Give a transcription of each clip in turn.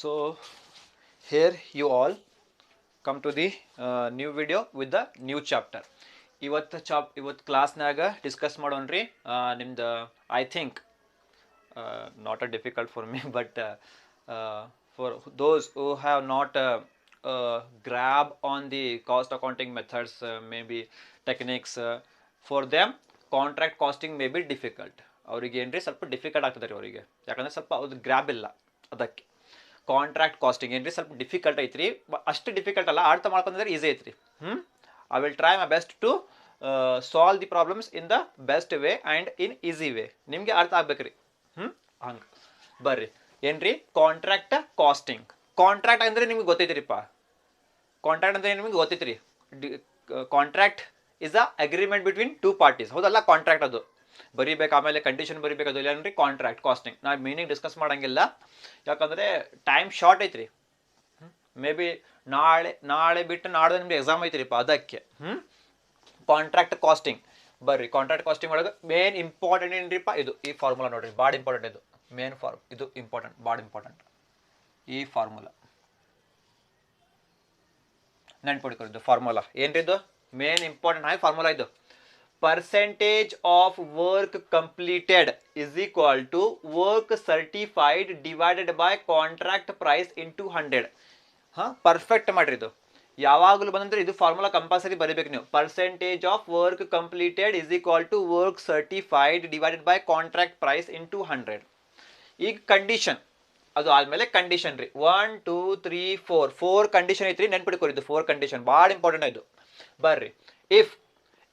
So here you all come to the new video with the new chapter. ಇವತ್ತು ಕ್ಲಾಸ್ನಾಗ discuss ಮಾಡೋಣ್ರಿ ನಿಮ್ದು I think not a difficult for me but for those who have not grab on the cost accounting methods, maybe techniques, for them contract costing may be difficult. ಅವರಿಗೆ ಏನ್ರಿ ಸ್ವಲ್ಪ difficult ಆಗ್ತದೆ ರೀ ಅವರಿಗೆ, ಯಾಕಂದ್ರೆ ಸ್ವಲ್ಪ ಅದು ಗ್ರ್ಯಾಬ್ ಇಲ್ಲ. ಅದಕ್ಕೆ ಕಾಂಟ್ರಾಕ್ಟ್ ಕಾಸ್ಟಿಂಗ್ ಏನ್ರಿ ಸ್ವಲ್ಪ ಡಿಫಿಕಲ್ಟ್ ಐತ್ರಿ. ಅಷ್ಟು ಡಿಫಿಕಲ್ಟ್ ಅಲ್ಲ, ಅರ್ಥ ಮಾಡ್ಕೊಂಡ್ರೆ ಈಸಿ ಐತ್ರಿ. I will try my best to solve the problems in the best way and in easy way. ನಿಮಗೆ ಅರ್ಥ ಆಗ್ಬೇಕ್ರಿ. ಹಂಗೆ ಬರ್ರಿ. ಏನ್ರಿ ಕಾಂಟ್ರಾಕ್ಟ್ ಕಾಸ್ಟಿಂಗ್. ಕಾಂಟ್ರಾಕ್ಟ್ ಅಂದರೆ ನಿಮ್ಗೆ ಗೊತ್ತೈತ್ರಿಪ್ಪ. ಕಾಂಟ್ರಾಕ್ಟ್ ಅಂದರೆ ನಿಮಗೆ ಗೊತ್ತೈತ್ರಿ. Contract is a agreement between two parties. ಹೌದಲ್ಲ, ಕಾಂಟ್ರಾಕ್ಟ್ ಅದು ಬರೀಬೇಕು, ಆಮೇಲೆ ಕಂಡೀಷನ್ ಬರೀಬೇಕು. ಅದು ಇಲ್ಲಾನ್ರಿ ಕಾಂಟ್ರಾಕ್ಟ್ ಕಾಸ್ಟಿಂಗ್. ನಾನು ಮೀನಿಂಗ್ ಡಿಸ್ಕಸ್ ಮಾಡೋಂಗಿಲ್ಲ, ಯಾಕಂದರೆ ಟೈಮ್ ಶಾರ್ಟ್ ಐತ್ರಿ. ಮೇ ಬಿ ನಾಳೆ ಬಿಟ್ಟು ನಾಳೆ ನಿಮ್ಗೆ ಎಕ್ಸಾಮ್ ಐತ್ರಿಪ್ಪ. ಅದಕ್ಕೆ ಕಾಂಟ್ರಾಕ್ಟ್ ಕಾಸ್ಟಿಂಗ್ ಬರ್ರಿ. ಕಾಂಟ್ರಾಕ್ಟ್ ಕಾಸ್ಟಿಂಗ್ ಒಳಗೆ ಮೇನ್ ಇಂಪಾರ್ಟೆಂಟ್ ಏನ್ರಿಪ್ಪ, ಇದು ಈ ಫಾರ್ಮುಲಾ ನೋಡ್ರಿ, ಭಾಳ ಇಂಪಾರ್ಟೆಂಟ್. ಇದು ಮೇನ್ ಇದು ಇಂಪಾರ್ಟೆಂಟ್, ಭಾಳ ಇಂಪಾರ್ಟೆಂಟ್. ಈ ಫಾರ್ಮುಲಾ ನೆನ್ಪಿಡ್ಕೊರಿದ್ದು ಫಾರ್ಮುಲಾ ಏನ್ರಿ, ಇದು ಮೇನ್ ಇಂಪಾರ್ಟೆಂಟ್ ಆಗಿ ಫಾರ್ಮುಲಾ. ಇದು percentage of work completed is equal to work certified divided by contract price into 100. Perfect ಮಾಡ್ರಿ. ಇದು ಯಾವಾಗಲೂ ಬಂದಂದ್ರೆ ಇದು ಫಾರ್ಮುಲಾ ಕಂಪಲ್ಸರಿ ಬರೀಬೇಕು ನೀವು. Percentage of work completed is equal to work certified divided by contract price into 100. ಈಗ condition ಅದು ಆದ್ಮೇಲೆ ಕಂಡೀಷನ್ ರೀ. 1 2 3 4 ಕಂಡೀಷನ್ ಐತ್ರಿ, ನೆನ್ಪಿಡ್ಕೊರಿದ್ದು 4 ಕಂಡೀಷನ್ ಭಾಳ ಇಂಪಾರ್ಟೆಂಟ್. ಇದು ಬರ್ರಿ. ಇಫ್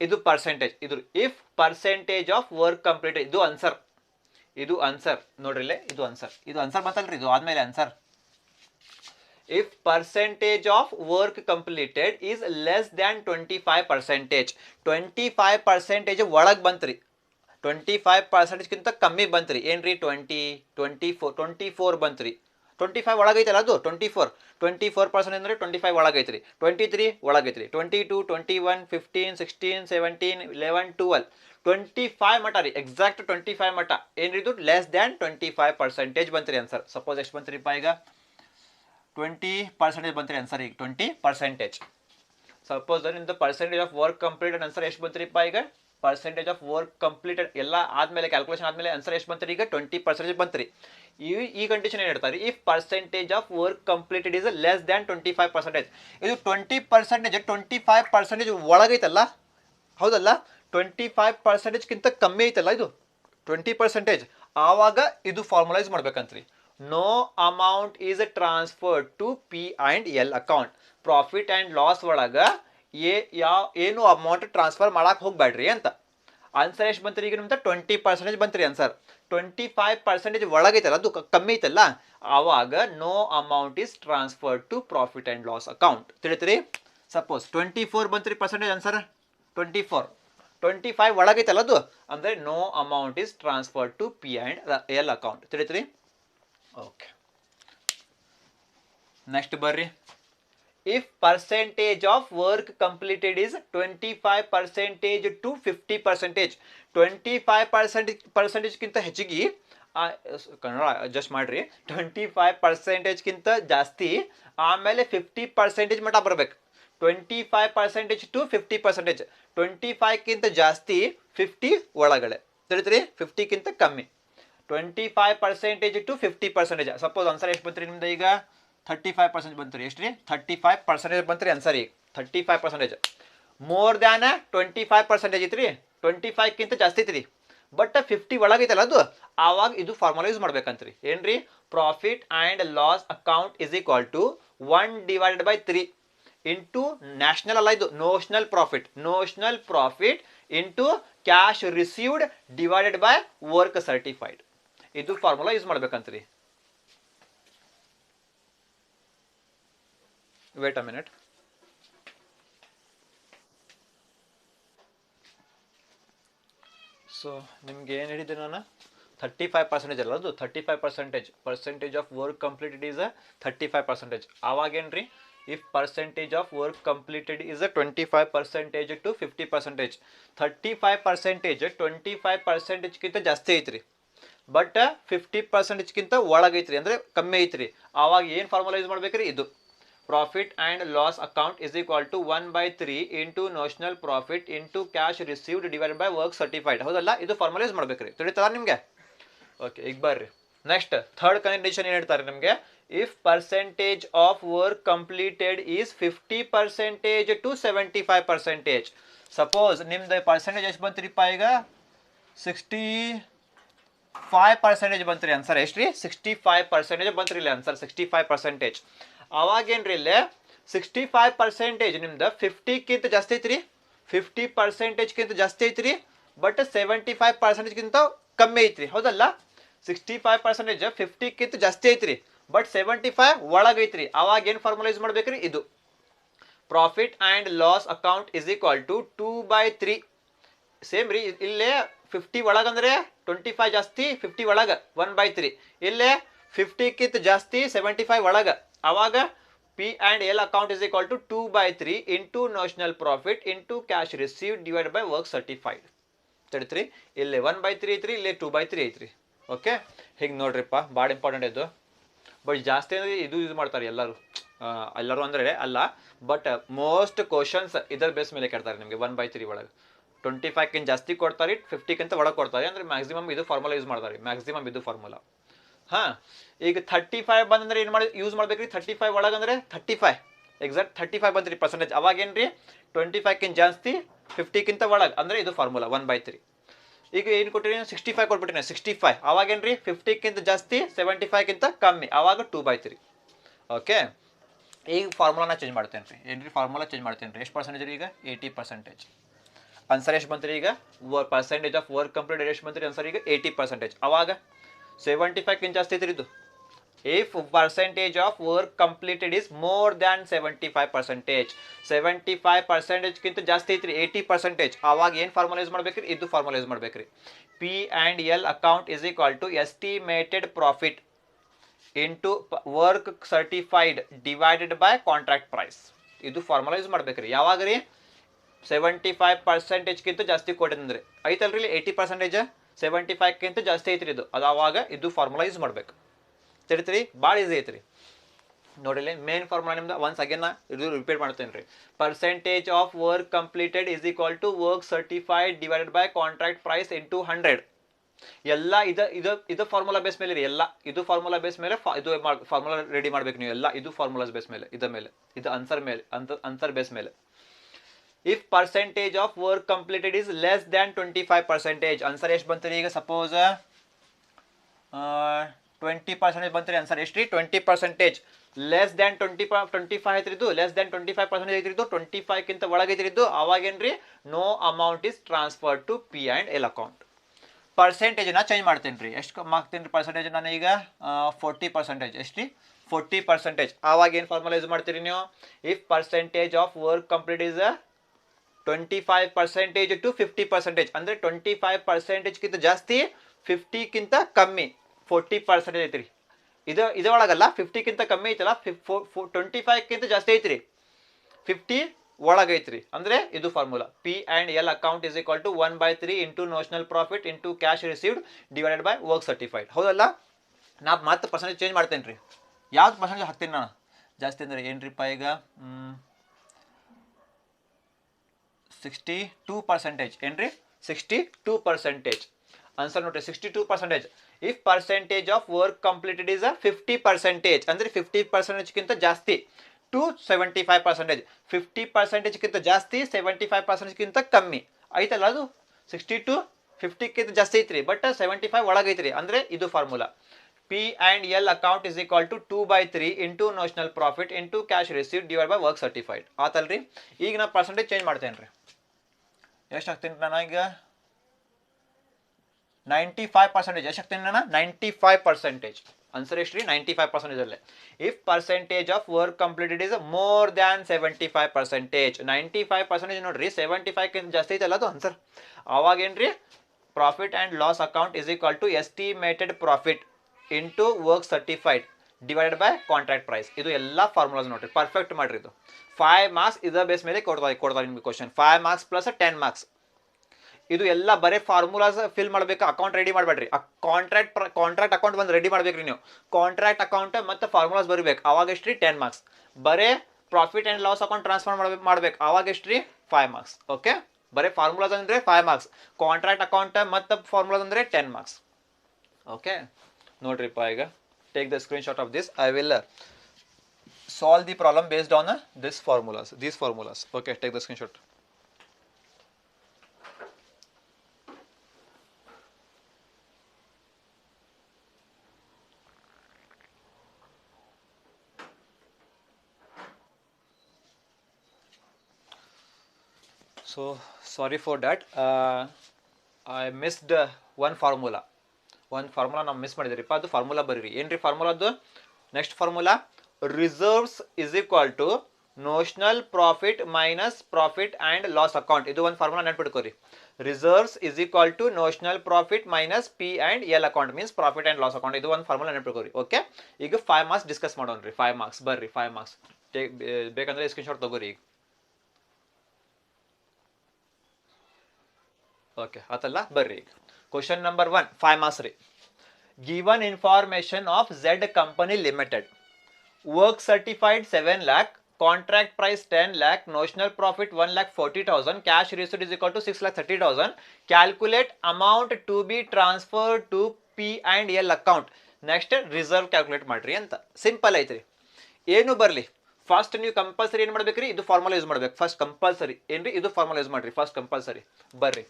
ಇದು ಪರ್ಸೆಂಟೇಜ್, ಇದು if percentage of work completed. ಇದು ಆನ್ಸರ್, ಇದು ಆನ್ಸರ್ ನೋಡ್ರಿ. ಇದು ಆನ್ಸರ್, ಇದು ಆನ್ಸರ್ ಬಂತಲ್ರಿ. ಇದು ಆದ್ಮೇಲೆ answer. If percentage of work completed is less than 25%. 25% ಒಳಗೆ ಬಂತ್ರಿ. 25%ಗಿಂತ ಕಮ್ಮಿ ಬಂತ್ರಿ. ಏನ್ರಿ 24 ಬಂತ್ರಿ. 25 ಒಳಗೈತಲ್ಲ ಅದು. 24% ಅಂದರೆ 25 ಒಳಗೈತ್ರಿ. 23 ಒಳಗೈತ್ರಿ. 22 21 15 16 17 11 12 25 ಮಟ ರೀ. ಎಕ್ಸಾಕ್ಟ್ 25 ಮಟ ಏನ್ರಿದು ಲೆಸ್ ದ್ಯಾನ್ 25% ಬಂತ್ರಿ ಆನ್ಸರ್. ಸಪೋಸ್ ಎಷ್ಟು ಬಂತ್ರಿಪ್ಪ, ಈಗ 20% ಬಂತ್ರಿ ಆನ್ಸರ್. ಈಗ 20%. ಸಪೋಸ್ ನಿಮ್ದು percentage of work completed answer ಎಷ್ಟು ಬಂತ್ರಿಪ್ಪ, ಈಗ ಪರ್ಸೆಂಟೇಜ್ ಆಫ್ ವರ್ಕ್ ಕಂಪ್ಲೀಟೆಡ್ ಎಲ್ಲ ಆದ್ಮೇಲೆ ಕ್ಯಾಲ್ಕುಲೇಷನ್ ಆದ್ಮೇಲೆ ಆನ್ಸರ್ ಎಷ್ಟು ಬಂತ್ರಿ, ಈಗ 20% ಬಂತ್ರಿ. ಈ ಕಂಡೀಷನ್ ಏನು ಹೇಳ್ತಾರೆ, if percentage of work completed is less than 25%. ಇದು 20%, 25% ಒಳಗೈತಲ್ಲ, ಹೌದಲ್ಲ. 25%ಗಿಂತ ಕಮ್ಮಿ ಐತಲ್ಲ ಇದು 20%. ಆವಾಗ ಇದು ಫಾರ್ಮಲೈಸ್ ಮಾಡ್ಬೇಕಂತ್ರಿ. No amount is transferred to P&L account. Profit and loss ಒಳಗೆ ಏನು ಅಮೌಂಟ್ ಟ್ರಾನ್ಸ್ಫರ್ ಮಾಡಕ್ಕೆ ಹೋಗ್ಬೇಡ್ರಿ ಅಂತ. ಆನ್ಸರ್ ಎಷ್ಟು ಬಂತ್ರಿ, ಈಗ ನಿಮ್ದು 20% ಬಂತ್ರಿ ಆನ್ಸರ್. 25% ಒಳಗೈತಲ್ಲ, ಅದು ಕಮ್ಮಿ ಐತಲ್ಲ, ಆವಾಗ no amount is transferred to profit and loss account. ತಿಳಿತ್ರಿ. ಸಪೋಸ್ 24 ಬಂತ್ರಿ ಪರ್ಸೆಂಟೇಜ್ ಆನ್ಸರ್. 24 25 ಒಳಗೈತಲ್ಲ ಅದು, ಅಂದರೆ no amount is transferred to P&L account. ತಿಳಿತ್ರಿ. ಓಕೆ, ನೆಕ್ಸ್ಟ್ ಬರ್ರಿ. If percentage of work completed is 25% to 50%. 25%ಗಿಂತ ಹೆಚ್ಚಿಗೆ ಕನ್ನಡ ಅಡ್ಜಸ್ಟ್ ಮಾಡ್ರಿ. 25%ಗಿಂತ ಜಾಸ್ತಿ, ಆಮೇಲೆ 50% ಮಟ ಬರ್ಬೇಕು. 25% ಟು 50%. 25ಕ್ಕಿಂತ ಜಾಸ್ತಿ, 50 ಒಳಗಡೆ. ತಿಳಿದ್ರಿ. 50ಕ್ಕಿಂತ ಕಮ್ಮಿ. 25% ಟು 50%. ಸಪೋಸ್ ಆನ್ಸರ್ ಎಷ್ಟು ಬಂತ್ರಿ ನಿಮ್ದು, ಈಗ 35% ಬಂತ್ರಿ. ಎಷ್ಟು ರೀ, 35% ಬಂತ್ರಿ ಆನ್ಸರ್. ಈಗ 35% ಮೋರ್ ದ್ಯಾನ್ 25% ಐತ್ರಿ. 25ಕ್ಕಿಂತ ಜಾಸ್ತಿ ಐತ್ರಿ, ಬಟ್ 50 ಒಳಗೈತಲ್ಲ ಅದು, ಆವಾಗ ಇದು ಫಾರ್ಮುಲಾ ಯೂಸ್ ಮಾಡ್ಬೇಕಂತ್ರಿ. ಏನ್ರಿ, profit and loss account is equal to 1/3 into national ಅಲ್ಲ, ಇದು notional profit. Notional profit into cash received divided by work certified. ಇದು ಫಾರ್ಮುಲಾ ಯೂಸ್ ಮಾಡ್ಬೇಕಂತ್ರಿ. Wait a minute. ಸೊ ನಿಮ್ಗೆ ಏನು ಹೇಳಿದ್ದೆ ನಾನು, 35% ಅಲ್ಲ ಅದು. 35% percentage of work completed is 35%. ಆವಾಗೇನ್ರಿ, if percentage of work completed is 25% to 50%. 35% 25%ಗಿಂತ ಜಾಸ್ತಿ ಐತ್ರಿ. ಬಟ್ 50%ಗಿಂತ ಒಳಗೈತ್ರಿ ಅಂದರೆ ಕಮ್ಮಿ ಐತ್ರಿ. ಆವಾಗ ಏನು ಫಾರ್ಮುಲಾ ಯೂಸ್ ಮಾಡ್ಬೇಕ್ರಿ? ಇದು profit and loss account is equal to 1/3 into notional profit into cash received divided by work certified. ಹೌದಲ್ಲ? ಇದು ಫಾರ್ಮುಲಾ ಯೂಸ್ ಮಾಡ್ಬೇಕ್ರಿ. ತಿಳಿತದ ನಿಮಗೆ? ಓಕೆ, ಈಗ ಬರ್ರಿ ನೆಕ್ಸ್ಟ್ ಥರ್ಡ್ ಕಂಡೀಷನ್ ಏನು ಹೇಳ್ತಾರೆ ನಮಗೆ? If percentage of work completed is 50% to 75%. Suppose ನಿಮ್ದು ಪರ್ಸೆಂಟೇಜ್ ಎಷ್ಟು ಬಂತ್ರಿಪ್ಪ? ಈಗ 65% ಬಂತ್ರಿ. ಆನ್ಸರ್ ಎಷ್ಟು ರೀ? 65% ಬಂತ್ರಿ. ಇಲ್ಲಿ ಆನ್ಸರ್ 65%. ಅವಾಗೇನ್ರಿ ಇಲ್ಲೇ 65% ನಿಮ್ದು 50ಗಿಂತ ಜಾಸ್ತಿ ಐತ್ರಿ. 50%ಗಿಂತ ಜಾಸ್ತಿ ಐತ್ರಿ, ಬಟ್ 75%ಗಿಂತ ಕಮ್ಮಿ ಐತ್ರಿ. ಹೌದಲ್ಲ? 65% 50ಗಿಂತ ಜಾಸ್ತಿ ಐತ್ರಿ, ಬಟ್ 75 ಒಳಗೈತ್ರಿ. ಅವಾಗ ಏನು ಫಾರ್ಮುಲಾ ಯೂಸ್ ಮಾಡ್ಬೇಕ್ರಿ? ಇದು profit and loss account is equal to 2/3. Same ರೀ. ಇಲ್ಲೇ 50 ಒಳಗಂದ್ರೆ 25 ಜಾಸ್ತಿ, 50 ಒಳಗೆ 1/3. ಇಲ್ಲೇ 50ಗಿಂತ ಜಾಸ್ತಿ 75 ಒಳಗೆ. ಅವಾಗ P and L account is equal to 2/3 into notional profit into cash received divide by work certified. ತಡಿತ್ರಿ, ಇಲ್ಲಿ 1/3 ಐತ್ರಿ, ಇಲ್ಲಿ 2/3 ಐತ್ರಿ. ಓಕೆ, ಹೀಗೆ ನೋಡ್ರಿಪ್ಪ, ಭಾಳ ಇಂಪಾರ್ಟೆಂಟ್ ಇದು. ಬಟ್ ಜಾಸ್ತಿ ಅಂದರೆ ಇದು ಯೂಸ್ ಮಾಡ್ತಾರೆ ಎಲ್ಲರೂ. ಎಲ್ಲರೂ ಅಂದರೆ ಅಲ್ಲ, ಬಟ್ ಮೋಸ್ಟ್ ಕ್ವಶನ್ಸ್ ಇದರ ಬೇಸ್ ಮೇಲೆ ಕೇಳ್ತಾರೆ ನಿಮಗೆ. 1/3 ಒಳಗೆ 25ಗಿಂತ ಜಾಸ್ತಿ ಕೊಡ್ತಾರೆ, 50ಗಿಂತ ಒಳಗೆ ಕೊಡ್ತಾರೆ. ಅಂದರೆ ಮ್ಯಾಕ್ಸಿಮಮ್ ಇದು ಫಾರ್ಮುಲಾ ಯೂಸ್ ಮಾಡ್ತಾರೆ. ಮ್ಯಾಕ್ಸಿಮಮ್ ಇದು ಫಾರ್ಮುಲಾ. ಹಾಂ, ಈಗ 35 ಬಂದಂದ್ರೆ ಏನು ಯೂಸ್ ಮಾಡ್ಬೇಕ್ರಿ? 35 ಒಳಗಂದ್ರೆ 35 ಎಕ್ಸಾಕ್ಟ್ 35 ಬಂದ್ರಿ ಪರ್ಸೆಂಟೇಜ್. ಅವಾಗೇನ್ರಿ 25ಗಿಂತ ಜಾಸ್ತಿ, 50ಗಿಂತ ಒಳಗೆ, ಅಂದರೆ ಇದು ಫಾರ್ಮುಲಾ 1/3. ಈಗ ಏನು ಕೊಟ್ಟಿರಿ? 65 ಕೊಟ್ಬಿಟ್ಟಿನಿ. 65 ಅವಾಗೇನ್ರಿ 50ಗಿಂತ ಜಾಸ್ತಿ, 75ಗಿಂತ ಕಮ್ಮಿ, ಆವಾಗ 2/3. ಓಕೆ, ಈಗ ಫಾರ್ಮುಲಾನ ಚೇಂಜ್ ಮಾಡ್ತೇನೆ ರೀ. ಏನ್ರಿ ಫಾರ್ಮುಲಾ ಚೇಂಜ್ ಮಾಡ್ತೇನೆ ರೀ. ಎಷ್ಟು ಪರ್ಸೆಂಟೇಜ್ ರೀ? ಈಗ 80%. ಆನ್ಸರ್ ಎಷ್ಟು ಬಂತ್ರಿ? ಈಗ ಪರ್ಸೆಂಟೇಜ್ ಆಫ್ ವರ್ಕ್ ಕಂಪ್ಲೀಟೆಡ್ ಎಷ್ಟು ಬಂತ್ರಿ? ಆನ್ಸರ್ ಈಗ 80%. ಅವಾಗ 75ಗಿಂತ ಜಾಸ್ತಿ ಐತ್ರಿ ಇದು. If percentage of work completed is more than 75%, 75%ಗಿಂತ ಜಾಸ್ತಿ ಐತ್ರಿ 80%. ಅವಾಗ ಏನು ಫಾರ್ಮುಲಾ ಯೂಸ್ ಮಾಡ್ಬೇಕ್ರಿ? ಇದು ಫಾರ್ಮುಲಾ ಯೂಸ್ ಮಾಡ್ಬೇಕ್ರಿ. P and L account is equal to estimated profit into work certified divided by contract price. ಇದು ಫಾರ್ಮುಲಾ ಯೂಸ್ ಮಾಡ್ಬೇಕ್ರಿ. ಯಾವಾಗ ರೀ? 75%ಗಿಂತ ಜಾಸ್ತಿ ಕೊಟ್ಟಿದ್ರೆ ಐತಲ್ರಿ. ಇಲ್ಲಿ 80%, 75ಗಿಂತ ಜಾಸ್ತಿ ಐತ್ರಿ ಇದು. ಅದು ಆವಾಗ ಇದು ಫಾರ್ಮುಲಾ ಯೂಸ್ ಮಾಡ್ಬೇಕು. ತಿಳಿತ್ರಿ? ಭಾಳ ಈಸಿ ಐತ್ರಿ. ನೋಡಿಲಿ, ಮೇನ್ ಫಾರ್ಮುಲಾ ನಿಮ್ದು ಒನ್ಸ್ ಅಗೇನ್ ಇದು ರಿಪೀಟ್ ಮಾಡ್ತೇನೆ ರೀ. Percentage of work completed is equal to work certified divided by contract price into 100. ಎಲ್ಲ ಇದು ಫಾರ್ಮುಲಾ ಬೇಸ್ ಮೇಲೆ ರೀ. ಎಲ್ಲ ಇದು ಫಾರ್ಮುಲಾ ಬೇಸ್ ಮೇಲೆ ಇದು ಫಾರ್ಮುಲಾ ರೆಡಿ ಮಾಡ್ಬೇಕು ನೀವು. ಎಲ್ಲ ಇದು ಫಾರ್ಮುಲಾಸ್ ಬೇಸ್ ಮೇಲೆ, ಇದ ಮೇಲೆ, ಇದು ಆನ್ಸರ್ ಮೇಲೆ, ಆನ್ಸರ್ ಬೇಸ್ ಮೇಲೆ. If percentage of work completed is less than 25%, answer ಎಷ್ಟು ಬಂತ್ರಿ? ಈಗ ಸಪೋಸ್ 20% ಬಂತ್ರಿ. ಆನ್ಸರ್ ಎಷ್ಟು ರೀ? 20%. ಲೆಸ್ ದ್ಯಾನ್ 25 ಐತ್ರಿದ್ದು, ಲೆಸ್ ದ್ಯಾನ್ 25% ಐತ್ರಿದ್ದು, 25ಗಿಂತ ಒಳಗೈತ್ರಿದ್ದು. ಅವಾಗೇನ್ರಿ? No amount is transfer to P and L account. ಪರ್ಸೆಂಟೇಜ್ನ ಚೇಂಜ್ ಮಾಡ್ತೇನೆ ರೀ. ಎಷ್ಟು ಮಾಡ್ತೀನಿ ರೀ ಪರ್ಸೆಂಟೇಜ್? ನಾನು ಈಗ 40%. ಎಷ್ಟು ರೀ? 40%. ಆವಾಗ ಏನು ಫಾರ್ಮುಲಾ ಯೂಸ್ ಮಾಡ್ತೀರಿ ನೀವು? If percentage of work complete is 25% to 50%, ಅಂದರೆ 25%ಗಿಂತ ಜಾಸ್ತಿ, 50ಗಿಂತ ಕಮ್ಮಿ, 40% ಐತ್ರಿ. ಇದೊಳಗಲ್ಲ, 50ಗಿಂತ ಕಮ್ಮಿ ಐತಲ್ಲ, 25ಗಿಂತ ಜಾಸ್ತಿ ಐತ್ರಿ, 50 ಒಳಗೈತ್ರಿ. ಅಂದರೆ ಇದು formula. P and L account is equal to 1/3 into notional profit into cash received divided by work certified. ಹೌದಲ್ಲ? ನಾ ಮತ್ತೆ ಪರ್ಸೆಂಟೇಜ್ ಚೇಂಜ್ ಮಾಡ್ತೇನೆ ರೀ. ಯಾವ್ದು ಪರ್ಸೆಂಟೇಜ್ ಹಾಕ್ತೀನಿ ನಾನು ಜಾಸ್ತಿ ಅಂದರೆ? ಏನ್ರಿಪ್ಪ ಈಗ 62%. ಏನ್ರಿ? 62%. ಆನ್ಸರ್ ನೋಡ್ರಿ, 62%. If percentage of work completed is 50%, ಅಂದರೆ 50%ಗಿಂತ ಜಾಸ್ತಿ, ಟು 75%. 50%ಗಿಂತ ಜಾಸ್ತಿ, 75%ಗಿಂತ ಕಮ್ಮಿ ಐತಲ್ಲ. ಅದು 62 50ಗಿಂತ ಜಾಸ್ತಿ ಐತ್ರಿ, ಬಟ್ 75 ಒಳಗೈತ್ರಿ. ಅಂದರೆ ಇದು formula. P and L account is equal to 2/3 into notional profit into cash received divide by work certified. ಆತಲ್ರಿ? ಈಗ ನಾ ಪರ್ಸೆಂಟೇಜ್ ಚೇಂಜ್ ಮಾಡ್ತೇನೆ ರೀ. ಎಷ್ಟು ಹಾಕ್ತೀನಿ ನಾನು ಈಗ? 95%. ಎಷ್ಟು ಹಾಕ್ತೀನಿ ನಾನು? 95%. ಆನ್ಸರ್ ಎಷ್ಟು ರೀ? 95% ಅಲ್ಲೇ. If percentage of work completed is more than 75%, 95% ನೋಡ್ರಿ, 75ಗಿಂತ ಜಾಸ್ತಿ ಐತಲ್ಲ ಅದು ಆನ್ಸರ್. ಅವಾಗೇನ್ರಿ? Profit and loss account is equal to estimated profit into work certified divided by contract price. ಇದು ಎಲ್ಲ ಫಾರ್ಮುಲಾಸ್ ನೋಡ್ರಿ, ಪರ್ಫೆಕ್ಟ್ ಮಾಡ್ರಿ. ಇದು 5 ಮಾರ್ಕ್ಸ್ ಇದರ ಬೇಸ್ ಮೇಲೆ ಕೊಡ್ತಾರೆ ನಿಮಗೆ ಕ್ವಶನ್. 5 marks plus 10 marks. ಇದು ಎಲ್ಲ ಬರೀ ಫಾರ್ಮುಲಾಸ್ ಫಿಲ್ ಮಾಡಬೇಕು, ಅಕೌಂಟ್ ರೆಡಿ ಮಾಡಬೇಡ್ರಿ. ಕಾಂಟ್ರಾಕ್ಟ್ ಅಕೌಂಟ್ ಒಂದು ರೆಡಿ ಮಾಡ್ಬೇಕ್ರಿ ನೀವು. ಕಾಂಟ್ರಾಕ್ಟ್ ಅಕೌಂಟ್ ಮತ್ತು ಫಾರ್ಮುಲಾಸ್ ಬರಬೇಕು, ಅವಾಗ ಎಷ್ಟ್ರಿ 10 ಮಾರ್ಕ್ಸ್. ಬರೇ profit and loss account transfer ಮಾಡ್ಬೇಕು, ಅವಾಗ ಎಷ್ಟ್ರಿ 5 ಮಾರ್ಕ್ಸ್. ಓಕೆ, ಬರೀ ಫಾರ್ಮುಲಾಸ್ ಅಂದರೆ 5 ಮಾರ್ಕ್ಸ್, ಕಾಂಟ್ರಾಕ್ಟ್ ಅಕೌಂಟ್ ಮತ್ತು ಫಾರ್ಮುಲಾಸ್ ಅಂದರೆ 10 ಮಾರ್ಕ್ಸ್. ಓಕೆ ನೋಡ್ರಿಪ್ಪ, ಈಗ take the screenshot of this. I will solve the problem based on these formulas. Okay, take the screenshot. So sorry for that, I missed one formula ನಾವು miss ಮಾಡಿದ್ರಿಪ್ಪ. ಅದು formula ಬರೀರಿ. ಏನ್ರಿ ಫಾರ್ಮುಲಾದು? Next formula, reserves is equal to notional profit minus profit and loss account. ಇದು ಒಂದು formula ನೆನ್ಪಿಟ್ಕೋರಿ. Reserves is equal to notional profit minus P and L account, means profit and loss account. ಇದು ಒಂದು formula ನೆನ್ಪಿಟ್ಕೋರಿ. Okay, ಈಗ 5 marks discuss ಮಾಡೋಣ್ರಿ. 5 marks ಬರ್ರಿ, 5 marks ಬೇಕಂದ್ರೆ screenshot ತಗೋರಿ ಈಗ. ಓಕೆ ಆತಲ್ಲ, ಬರ್ರಿ ಈಗ. ಕ್ವಶನ್ ನಂಬರ್ 1, 5 ಮಾರ್ಕ್ಸ್ ರೀ. Given information of Z company limited, work certified 7 lakh, contract price 10 lakh, notional profit 1,40,000, cash received is equal to 6,30,000. Calculate amount to be transferred to P and L account. Next reserve calculate ಮಾಡ್ರಿ ಅಂತ. Simple ಐತ್ರಿ, ಏನು ಬರಲಿ. First ನೀವು compulsory ಏನು ಮಾಡ್ಬೇಕ್ರಿ? ಇದು formula use ಮಾಡ್ಬೇಕು ಫಸ್ಟ್ ಕಂಪಲ್ಸರಿ. ಏನ್ರಿ? ಇದು ಫಾರ್ಮುಲಾ ಯೂಸ್ ಮಾಡ್ರಿ ಫಸ್ಟ್ ಕಂಪಲ್ಸರಿ. ಬರ್ರಿ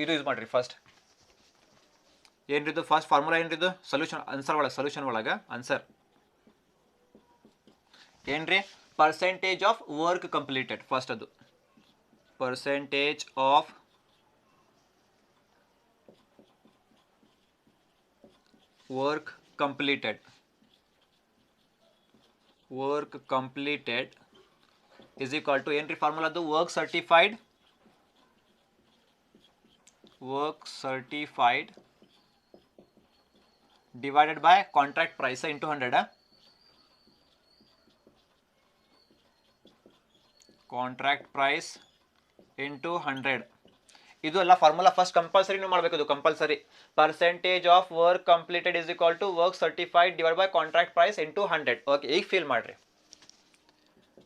ಇದು ಯೂಸ್ ಮಾಡ್ರಿ ಫಸ್ಟ್. ಏನ್ರಿದು ಫಸ್ಟ್ ಫಾರ್ಮುಲಾ? ಏನ್ರಿದು? ಸೊಲ್ಯೂಷನ್ ಆನ್ಸರ್ ಒಳಗೆ, ಸೊಲ್ಯೂಷನ್ ಒಳಗೆ ಆನ್ಸರ್ ಏನ್ರಿ? Percentage of work completed. First ಅದು percentage of work completed. Work completed is equal to ಏನ್ರಿ ಫಾರ್ಮುಲಾ? ಅದು work certified divided by contract price into 100. Contract price into 100. ಇದು ಎಲ್ಲ formula first compulsory ನೀವು ಮಾಡಬೇಕು. ಇದು compulsory. Percentage of work completed is equal to work certified divide by contract price into 100. Okay, ಈಗ feel ಮಾಡ್ರಿ.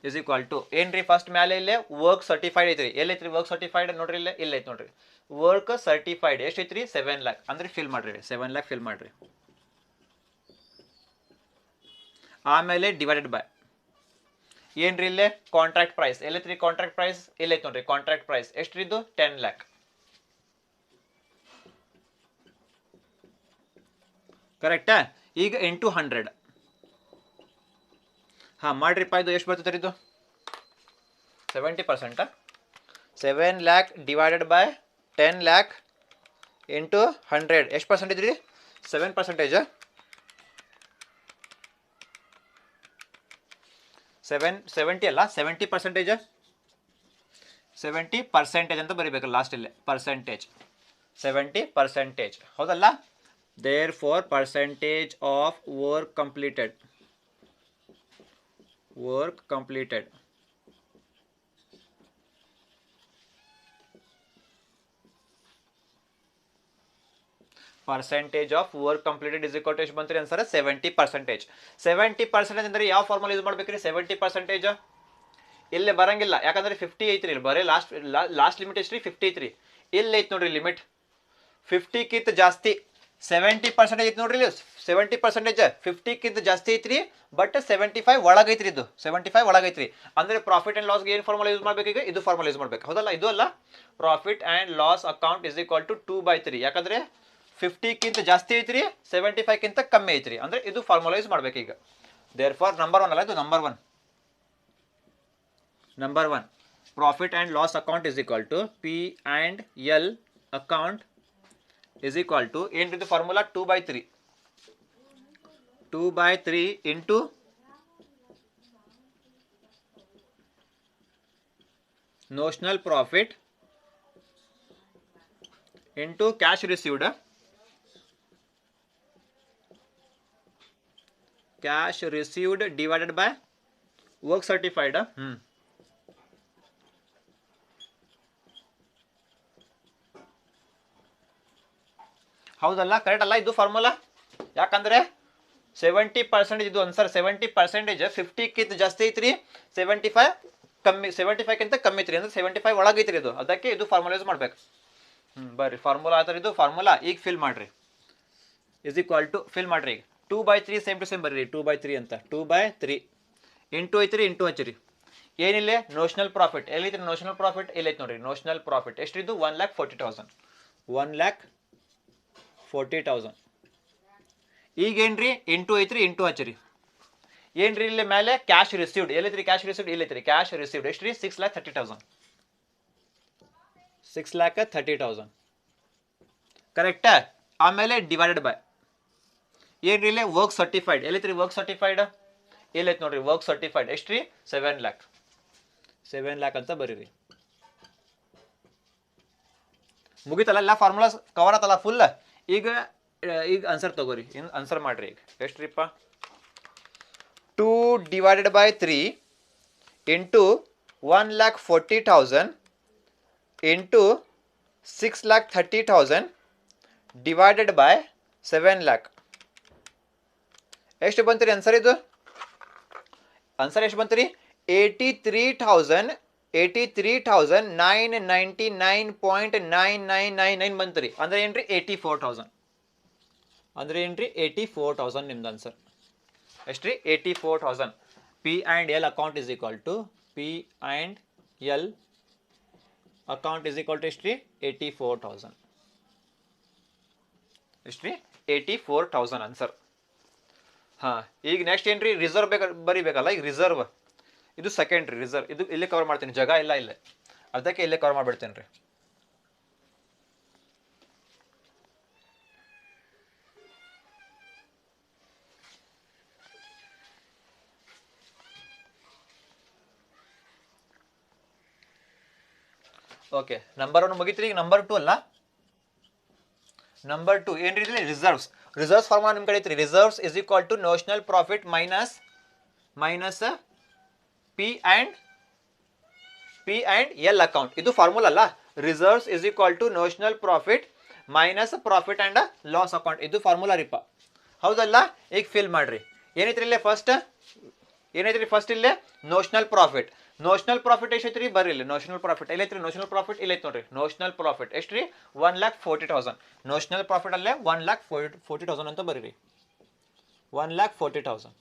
Is equal to ಏನ್ರಿ? First ಮೇಲೆ ಇಲ್ಲೇ ವರ್ಕ್ ಸರ್ಟಿಫೈಡ್ ಐತ್ರಿ. ಎಲ್ಲೈತ್ರಿ ವರ್ಕ್ ಸರ್ಟಿಫೈಡ್? ನೋಡ್ರಿ ಇಲ್ಲೇ, ಇಲ್ಲ ಐತಿ ನೋಡ್ರಿ. ವರ್ಕ್ ಸರ್ಟಿಫೈಡ್ ಎಷ್ಟು ಐತ್ರಿ? 7 lakh. ಅಂದ್ರೆ ಫಿಲ್ ಮಾಡ್ರಿ, 7 lakh ಫಿಲ್ ಮಾಡ್ರಿ. ಆಮೇಲೆ ಡಿವೈಡೆಡ್ ಬೈ ಏನ್ರಿ? ಇಲ್ಲೇ ಕಾಂಟ್ರಾಕ್ಟ್ ಪ್ರೈಸ್ ಎಲ್ಲೈತ್ರಿ? ಕಾಂಟ್ರಾಕ್ಟ್ ಪ್ರೈಸ್ ಎಲ್ಲೈತಿ ನೋಡ್ರಿ. ಕಾಂಟ್ರಾಕ್ಟ್ ಪ್ರೈಸ್ ಎಷ್ಟ್ರಿದ್ದು? 10 lakh. ಕರೆಕ್ಟಾ? ಈಗ ಇಂಟು 100. ಹಾಂ ಮಾಡ್ರಿಪ್ಪ. ಇದು ಎಷ್ಟು ಬರ್ತದೆ ಇದು? 70%. 7 lakh divided by 10 lakh into 100 ಎಷ್ಟು ಪರ್ಸೆಂಟೇಜ್ ರೀ? 7%. 70 ಅಲ್ಲ, 70%. 70% ಅಂತ ಬರೀಬೇಕು ಲಾಸ್ಟ್ ಇಲ್ಲೇ. ಪರ್ಸೆಂಟೇಜ್ 70%, ಹೌದಲ್ಲ? There for percentage of work completed percentage of work completed is equal to ಎಷ್ಟು ಬಂತ್ರಿ ಆನ್ಸರ್? 70%. 70% ಅಂದ್ರೆ ಯಾವ ಫಾರ್ಮುಲಾ ಯೂಸ್ ಮಾಡ್ಬೇಕ್ರಿ? 70% ಇಲ್ಲೇ ಬರಂಗಿಲ್ಲ, ಯಾಕಂದ್ರೆ 50 ಐತ್ರಿ. ಇಲ್ಲಿ ಬರೀ ಲಾಸ್ಟ್ ಲಿಮಿಟ್ ಎಷ್ಟ್ರಿ? 50 ಐತ್ರಿ. ಇಲ್ಲಿ ಐತಿ ನೋಡ್ರಿ ಲಿಮಿಟ್ 50ಕ್ಕಿಂತ ಜಾಸ್ತಿ. 70% ಐತಿ ನೋಡ್ರಿ ಇಲ್ಲಿ. 70% 50ಕ್ಕಿಂತ ಜಾಸ್ತಿ ಐತ್ರಿ, ಬಟ್ 75 ಒಳಗೈತ್ರಿ. ಇದು 75 ಒಳಗೈತ್ರಿ. ಅಂದ್ರೆ ಪ್ರಾಫಿಟ್ ಆ್ಯಂಡ್ ಲಾಸ್ಗೆ ಏನು ಫಾರ್ಮುಲಾ ಯೂಸ್ ಮಾಡ್ಬೇಕು? ಈಗ ಇದು ಫಾರ್ಮುಲಾ ಯೂಸ್ ಮಾಡ್ಬೇಕು, ಹೌದಲ್ಲ? ಇದು ಅಲ್ಲ, profit and loss account is equal to 2/3. ಯಾಕಂದ್ರೆ 50ಕ್ಕಿಂತ ಜಾಸ್ತಿ ಐತ್ರಿ, 75ಕ್ಕಿಂತ ಕಮ್ಮಿ ಐತ್ರಿ. ಅಂದ್ರೆ ಇದು ಫಾರ್ಮುಲಾ ಯೂಸ್ ಮಾಡ್ಬೇಕು ಈಗ. ದೇರ್ ಫಾರ್ ನಂಬರ್ 1 ಅಲ್ಲ, ಇದು number 1. Profit and loss account is equal to P and L account is equal to ಏನ್ರಿದು formula? 2/3. 2/3 into notional profit into cash received. Cash received divided by work certified. ಹೌದಲ್ಲ, correct ಅಲ್ಲ ಇದು formula? ಯಾಕಂದ್ರೆ 70% ಇದು answer. 70% 50ಕ್ಕಿಂತ ಜಾಸ್ತಿ ಐತ್ರಿ, 75 ಕಮ್ಮಿ, 75ಕ್ಕಿಂತ ಕಮ್ಮಿ ಐತ್ರಿ, ಅಂದ್ರೆ 75 ಒಳಗೆ ಐತ್ರಿ ಇದು. ಅದಕ್ಕೆ ಇದು ಫಾರ್ಮುಲಾ ಯೂಸ್ ಮಾಡ್ಬೇಕು. ಬರ್ರಿ ಫಾರ್ಮುಲಾ ಆತರ ಇದು ಫಾರ್ಮುಲಾ. ಈಗ ಫಿಲ್ ಮಾಡ್ರಿ, ಇಸ್ ಈಕ್ವಲ್ ಟು ಫಿಲ್ ಮಾಡ್ರಿ. ಈಗ 2/3 ಸೇಮ್ ಟು ಸೇಮ್ ಬರ್ರಿ, 2/3 ಅಂತ. 2/3 ಇಂಟು ಐತ್ರಿ, ಇಂಟು ಹಚ್ಚಿರಿ. ಏನಿಲ್ಲ ನೋಷನಲ್ ಪ್ರಾಫಿಟ್ ಎಲ್ಲೈತ್ರಿ? ನೋಷನಲ್ ಪ್ರಾಫಿಟ್ ಎಲ್ಲೈತೆ ನೋಡ್ರಿ. ನೋಷನಲ್ ಪ್ರಾಫಿಟ್ ಎಷ್ಟಿದ್ದು? 1,40,000. 1,40,000. ಈಗೇನ್ರಿ ಇಂಟು ಐತ್ರಿ, ಇಂಟು ಹಚ್ಚಿರಿ. ಏನ್ರಿ ಇಲ್ಲಿ ಮೇಲೆ ಕ್ಯಾಶ್ ರಿಸೀವ್ಡ್ ಎಲ್ಲೈತ್ರಿ? ಕ್ಯಾಶ್ ರಿಸೀವ್ಡ್ ಇಲ್ಲೈತ್ರಿ. ಕ್ಯಾಶ್ ರಿಸೀವ್ಡ್ ಎಷ್ಟ್ರಿ? 6,30,000. 6,30,000 ಕರೆಕ್ಟಾ? ಆಮೇಲೆ ಡಿವೈಡೆಡ್ ಬೈ ಏನ್ರಿ ಇಲ್ಲಿ ವರ್ಕ್ ಸರ್ಟಿಫೈಡ್ ಎಲ್ಲೈತ್ರಿ? ವರ್ಕ್ ಸರ್ಟಿಫೈಡ್ ಎಲ್ಲೈತೆ ನೋಡ್ರಿ. ವರ್ಕ್ ಸರ್ಟಿಫೈಡ್ ಎಷ್ಟ್ರಿ? 7 lakh. 7 lakh ಅಂತ ಬರೀರಿ. ಮುಗಿತಲ್ಲ, ಎಲ್ಲ ಫಾರ್ಮುಲಾಸ್ ಕವರ್ ಆತಲ್ಲ ಫುಲ್. ಈಗ ಆನ್ಸರ್ ತಗೋರಿ, ಆನ್ಸರ್ ಮಾಡ್ರಿ. ಈಗ ಎಷ್ಟ್ರಿಪ್ಪ? 2 divided by 3 into 1,40,000 into 6,30,000 divided by 7 lakh. ಎಷ್ಟು ಬಂತ್ರಿ ಆನ್ಸರ್? ಇದು ಆನ್ಸರ್ ಎಷ್ಟು ಬಂತ್ರಿ? 83,999.9999 ಬಂತ್ರಿ. ಅಂದ್ರೆ ಏನ್ರಿ? 84,000. ಅಂದ್ರೆ ಏನ್ರಿ? 84,000 ನಿಮ್ದು ಆನ್ಸರ್. ಎಷ್ಟ್ರಿ? 84,000. P and L account is equal to ಎಷ್ಟ್ರಿ? 84,000. ಎಷ್ಟ್ರಿ? 84,000 ಆನ್ಸರ್. ಈಗ ನೆಕ್ಸ್ಟ್ ಏನ್ರಿ? ರಿಸರ್ವ್ ಬರಿಬೇಕಲ್ಲ. ಈಗ ರಿಸರ್ವ್ ಇದು ಸೆಕೆಂಡ್ರಿ. ರಿಸರ್ವ್ ಇದು ಇಲ್ಲೇ ಕವರ್ ಮಾಡ್ತೀನಿ, ಜಾಗ ಇಲ್ಲ ಇಲ್ಲೇ, ಅದಕ್ಕೆ ಇಲ್ಲೇ ಕವರ್ ಮಾಡ್ಬಿಡ್ತೇನೆ ರೀ. Okay, number 1 ಮುಗಿತ್ರಿ. ಈಗ ನಂಬರ್ 2 ಅಲ್ಲ, ನಂಬರ್ 2 ಏನ್ರಿ? ರಿಸರ್ವ್ಸ್. ರಿಸರ್ವ್ಸ್ ಫಾರ್ಮುಲಾ ನಿಮ್ಮ ಕಡೆ ಐತ್ರಿ. Reserves is equal to notional profit minus P and L account. ಇದು ಫಾರ್ಮುಲಾ ಅಲ್ಲ. Reserves is equal to notional profit minus profit and loss account. ಇದು ಫಾರ್ಮುಲಾ ರೀಪ, ಹೌದಲ್ಲ? ಈಗ ಫಿಲ್ ಮಾಡ್ರಿ. ಏನೈತ್ರಿ ಇಲ್ಲೇ? ಫಸ್ಟ್ ಏನೈತ್ರಿ? ಫಸ್ಟ್ ಇಲ್ಲೇ ನೋಷನಲ್ ಪ್ರಾಫಿಟ್. ನೋಷನಲ್ ಪ್ರಾಫಿಟ್ ಎಷ್ಟೈತ್ರಿ? ಬರ್ರಿ ಇಲ್ಲಿ ನೋಷನಲ್ ಪ್ರಾಫಿಟ್ ಎಲ್ಲೈತ್ರಿ? ನೋಷನಲ್ ಪ್ರಾಫಿಟ್ ಇಲ್ಲೈತೆ ನೋಡ್ರಿ. ನೋಷನಲ್ ಪ್ರಾಫಿಟ್ ಎಷ್ಟ್ರಿ? 1,40,000. ನೋಷನಲ್ ಪ್ರಾಫಿಟ್ ಅಲ್ಲೇ 1,40,000 ಅಂತ ಬರೀರಿ. 1,40,000.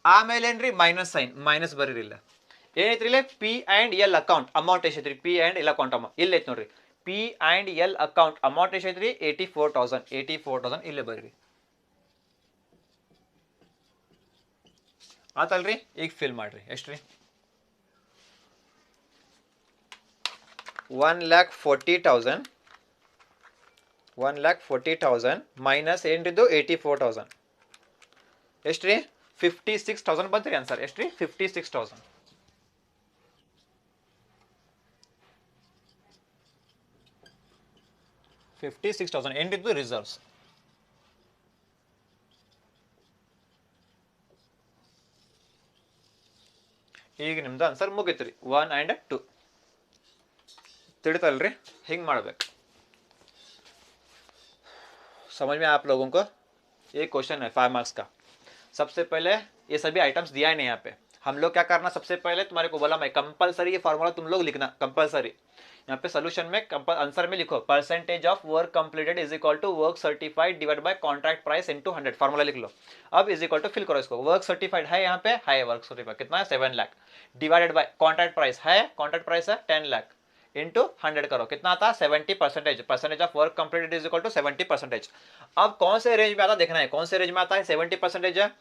ಆಮೇಲೆ ಏನ್ರಿ? ಮೈನಸ್ ಸೈನ್, ಮೈನಸ್ ಬರೀರಿ. ಇಲ್ಲ ಏನೈತ್ರಿ? ಇಲ್ಲೇ P and L account amount ಎಷ್ಟೈತ್ರಿ? P and L account amount ಇಲ್ಲೈತೆ ನೋಡ್ರಿ. P and L account amount ಎಷ್ಟೈತ್ರಿ? 84,000. 84,000 ಇಲ್ಲೇ ಬರೀರಿ. ಆತಲ್ರಿ? ಈಗ ಫಿಲ್ ಮಾಡ್ರಿ. ಎಷ್ಟ್ರಿ? 1,40,000 ಮೈನಸ್ ಏನ್ರಿದ್ದು? 84,000 ಎಷ್ಟ್ರಿ? 56,000 ಬಂತ್ರಿ ಆನ್ಸರ್. ಎಷ್ಟ್ರಿ? 56,000. ಏನ್ರಿದ್ದು? ರಿಸರ್ವ್ಸ್. ಈಗ ನಿಮ್ದು ಆನ್ಸರ್ ಮುಗಿತ್ರಿ. 1 and 2 ತಿಳಿತಲ್ರಿ? ಹಿಂಗೆ ಮಾಡ್ಬೇಕು. समझ में आप लोगों को? ये क्वेश्चन है 5 मार्क्स का. सबसे पहले ये सभी आइटम्स दिया है नहीं यहाँ पे. हम लोग क्या करना? सबसे पहले तुम्हारे को बोला मैं कंपलसरी ये फार्मूला तुम लोग लिखना कंपलसरी. यहाँ पे सोल्यूशन में आंसर में लिखो percentage of work completed is equal to work certified divide by contract price into 100. Formula लिख लो. अब इज इक्वल टू फिल करो इसको. वर्क सर्टिफाइड है यहाँ पे, है वर्क सर्टिफाइड कितना है? 7 lakh divided by contract price है, कॉन्ट्रैक्ट प्राइस है 10 लाख इंटू 100 करो. कितना आता है? 70%. Percentage of work completed is equal to 70%. अब कौन से रेंज में आता देखना है. कौन से रेंज में आता है? 70% है.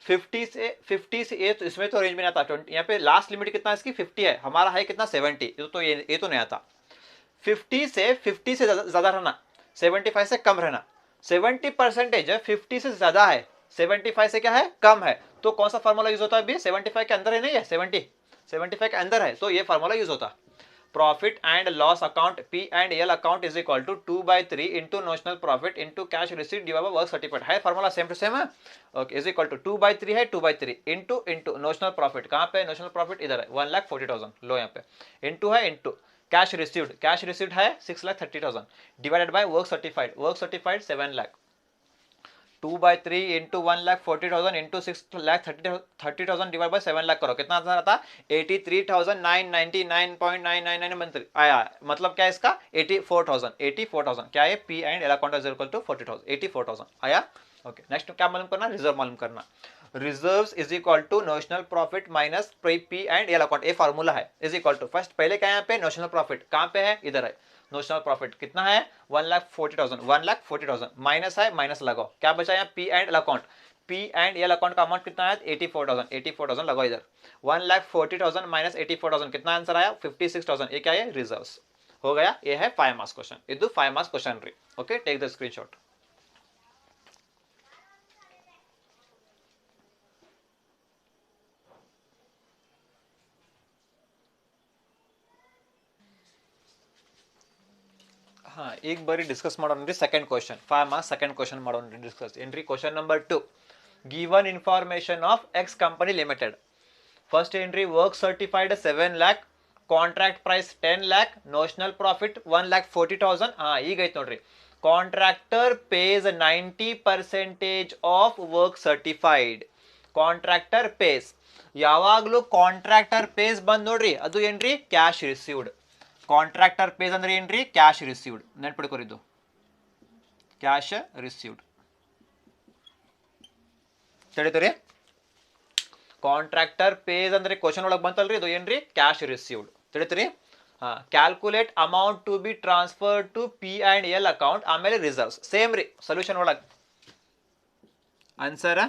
50 से ये तो इसमें तो रेंज में नहीं आता. यहाँ पे लास्ट लिमिट कितना है इसकी? 50 है. हमारा है कितना? 70. ये तो नहीं आता. 50 से ज्यादा रहना, 75 से कम रहना. 70% 50 से ज्यादा है, 75 से क्या है? कम है. तो कौन सा फार्मूला यूज होता है अभी? 75 के अंदर है नहीं है, 75 के अंदर है, तो ये फार्मूला यूज होता है. Profit and loss account P and L account is equal to 2/3 into notional profit into cash receipt divide by work certified. है फार्मूला सेम टू सेम है. ओके, इज इक्वल टू 2/3 है, 2/3 into notional profit. कहाँ पे notional profit? इधर है 1,40,000. लो यहाँ पे into है, इंटू कैश रिसीव्ड है 6,30,000 divided by work certified 7 lakh 2 by 3 into 1,40,000 into 6,30,000 divide by 7 lakh करो कितना आंसर आता 83,999.999 आया मतलब क्या है इसका 84,000 क्या है P and L account is equal to 40,000 84,000 आया ओके नेक्स्ट क्या मालूम करना रिजर्व मालूम करना reserves is equal to notional profit minus P and L account ये फार्मूला है इज इक्वल टू फर्स्ट पहले क्या यहाँ पे नोशनल प्रॉफिट कहाँ पे है इधर है नोशनल प्रॉफिट कितना है 1,40,000 माइनस है माइनस लगाओ क्या बचा यहाँ पी एंड एल अकाउंट का अमाउंट कितना है 84,000 लगाओ इधर 1,40,000 माइनस 84,000 कितना आंसर आया 56,000 ये क्या है रिजर्व्स हो गया ये है 5 मार्क्स क्वेश्चन ಇದು 5 मार्क्स क्वेश्चन ರೀ ओके टेक द स्क्रीनशॉट हाँ एक बारी डिस्कस ಮಾಡೋಣ second question 5 marks second question ಮಾಡೋಣ discuss entry question number 2 given information of X company limited first entry work certified 7 lakh contract price 10 lakh notional profit 1,40,000 ಈಗ ಐತೆ ನೋಡ್ರಿ contractor pays 90% of work certified contractor pays ಯಾವಾಗಲೂ contractor pays ಬಂದ್ ನೋಡ್ರಿ ಅದು ಏನ್ರಿ cash received contractor pays ಅಂದ್ರೆ ಏನ್ರಿ ಕ್ಯಾಶ್ ರಿಸೀವ್ಡ್ ನೆನಪಿಡ್ಕೊರಿದ್ದು ಕ್ಯಾಶ್ ರಿಸೀವ್ಡ್ ತಿಳಿತೀರಿ ಕಾಂಟ್ರಾಕ್ಟರ್ ಪೇಸ್ ಅಂದ್ರೆ ಕ್ವಶನ್ ಒಳಗೆ ಬಂತಲ್ರಿ ಇದು ಏನ್ರಿ ಕ್ಯಾಶ್ ರಿಸೀವ್ಡ್ ತಿಳಿತೀರಿ calculate amount to be transfer to P and L account ಆಮೇಲೆ ರಿಸರ್ವ್ಸ್ ಸೇಮ್ ರೀ ಸೊಲ್ಯೂಷನ್ ಒಳಗೆ ಆನ್ಸರ್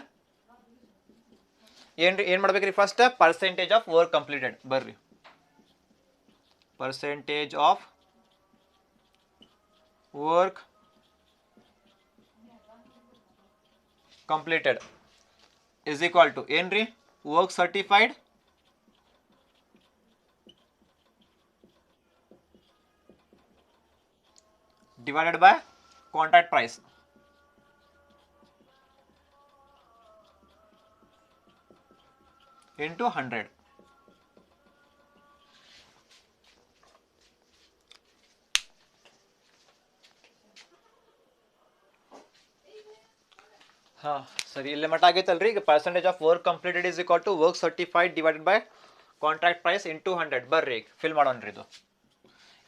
ಏನ್ರಿ ಏನ್ ಮಾಡ್ಬೇಕ್ರಿ first percentage of work completed ಬರ್ರಿ percentage of work completed is equal to ಏನ್ರಿ work certified divided by contract price into 100 हाँ sir इल्ले मट ಆಗೈತಲ್ರಿ ಈಗ percentage of work completed is equal to work certified divided by contract price into 100 ಬರ್ರಿ fill ಮಾಡೋಣ್ರಿ ಇದು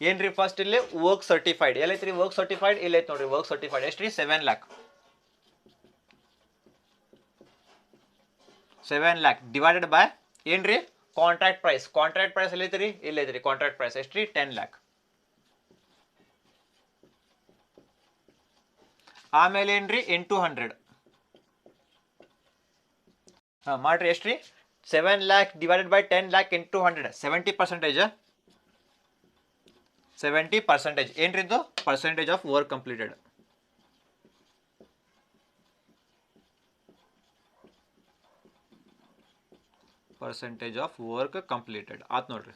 ಏನ್ರಿ ಫಸ್ಟ್ ಇಲ್ಲಿ ವರ್ಕ್ ಸರ್ಟಿಫೈಡ್ ಎಲ್ಲೈತ್ರಿ ವರ್ಕ್ ಸರ್ಟಿಫೈಡ್ ಇಲ್ಲ ಐತ್ ನೋಡ್ರಿ ವರ್ಕ್ ಸರ್ಟಿಫೈಡ್ ಎಷ್ಟ್ರಿ 7 lakh ಡಿವೈಡೆಡ್ ಬೈ ಏನ್ರಿ ಕಾಂಟ್ರಾಕ್ಟ್ ಪ್ರೈಸ್ ಎಲ್ಲೈತ್ರಿ ಇಲ್ಲ ಐತ್ರಿ ಕಾಂಟ್ರಾಕ್ಟ್ ಪ್ರೈಸ್ ಎಷ್ಟ್ರಿ 10 lakh ಆಮೇಲೆ ಏನ್ರಿ ಇಂಟು 100 ಮಾಡ್ರಿ ಎಷ್ಟ್ರಿ 7 lakh divided by 10 lakh into 100 70% ಏನ್ರಿ ಇದು percentage of work completed percentage of work completed ಆತ್ ನೋಡ್ರಿ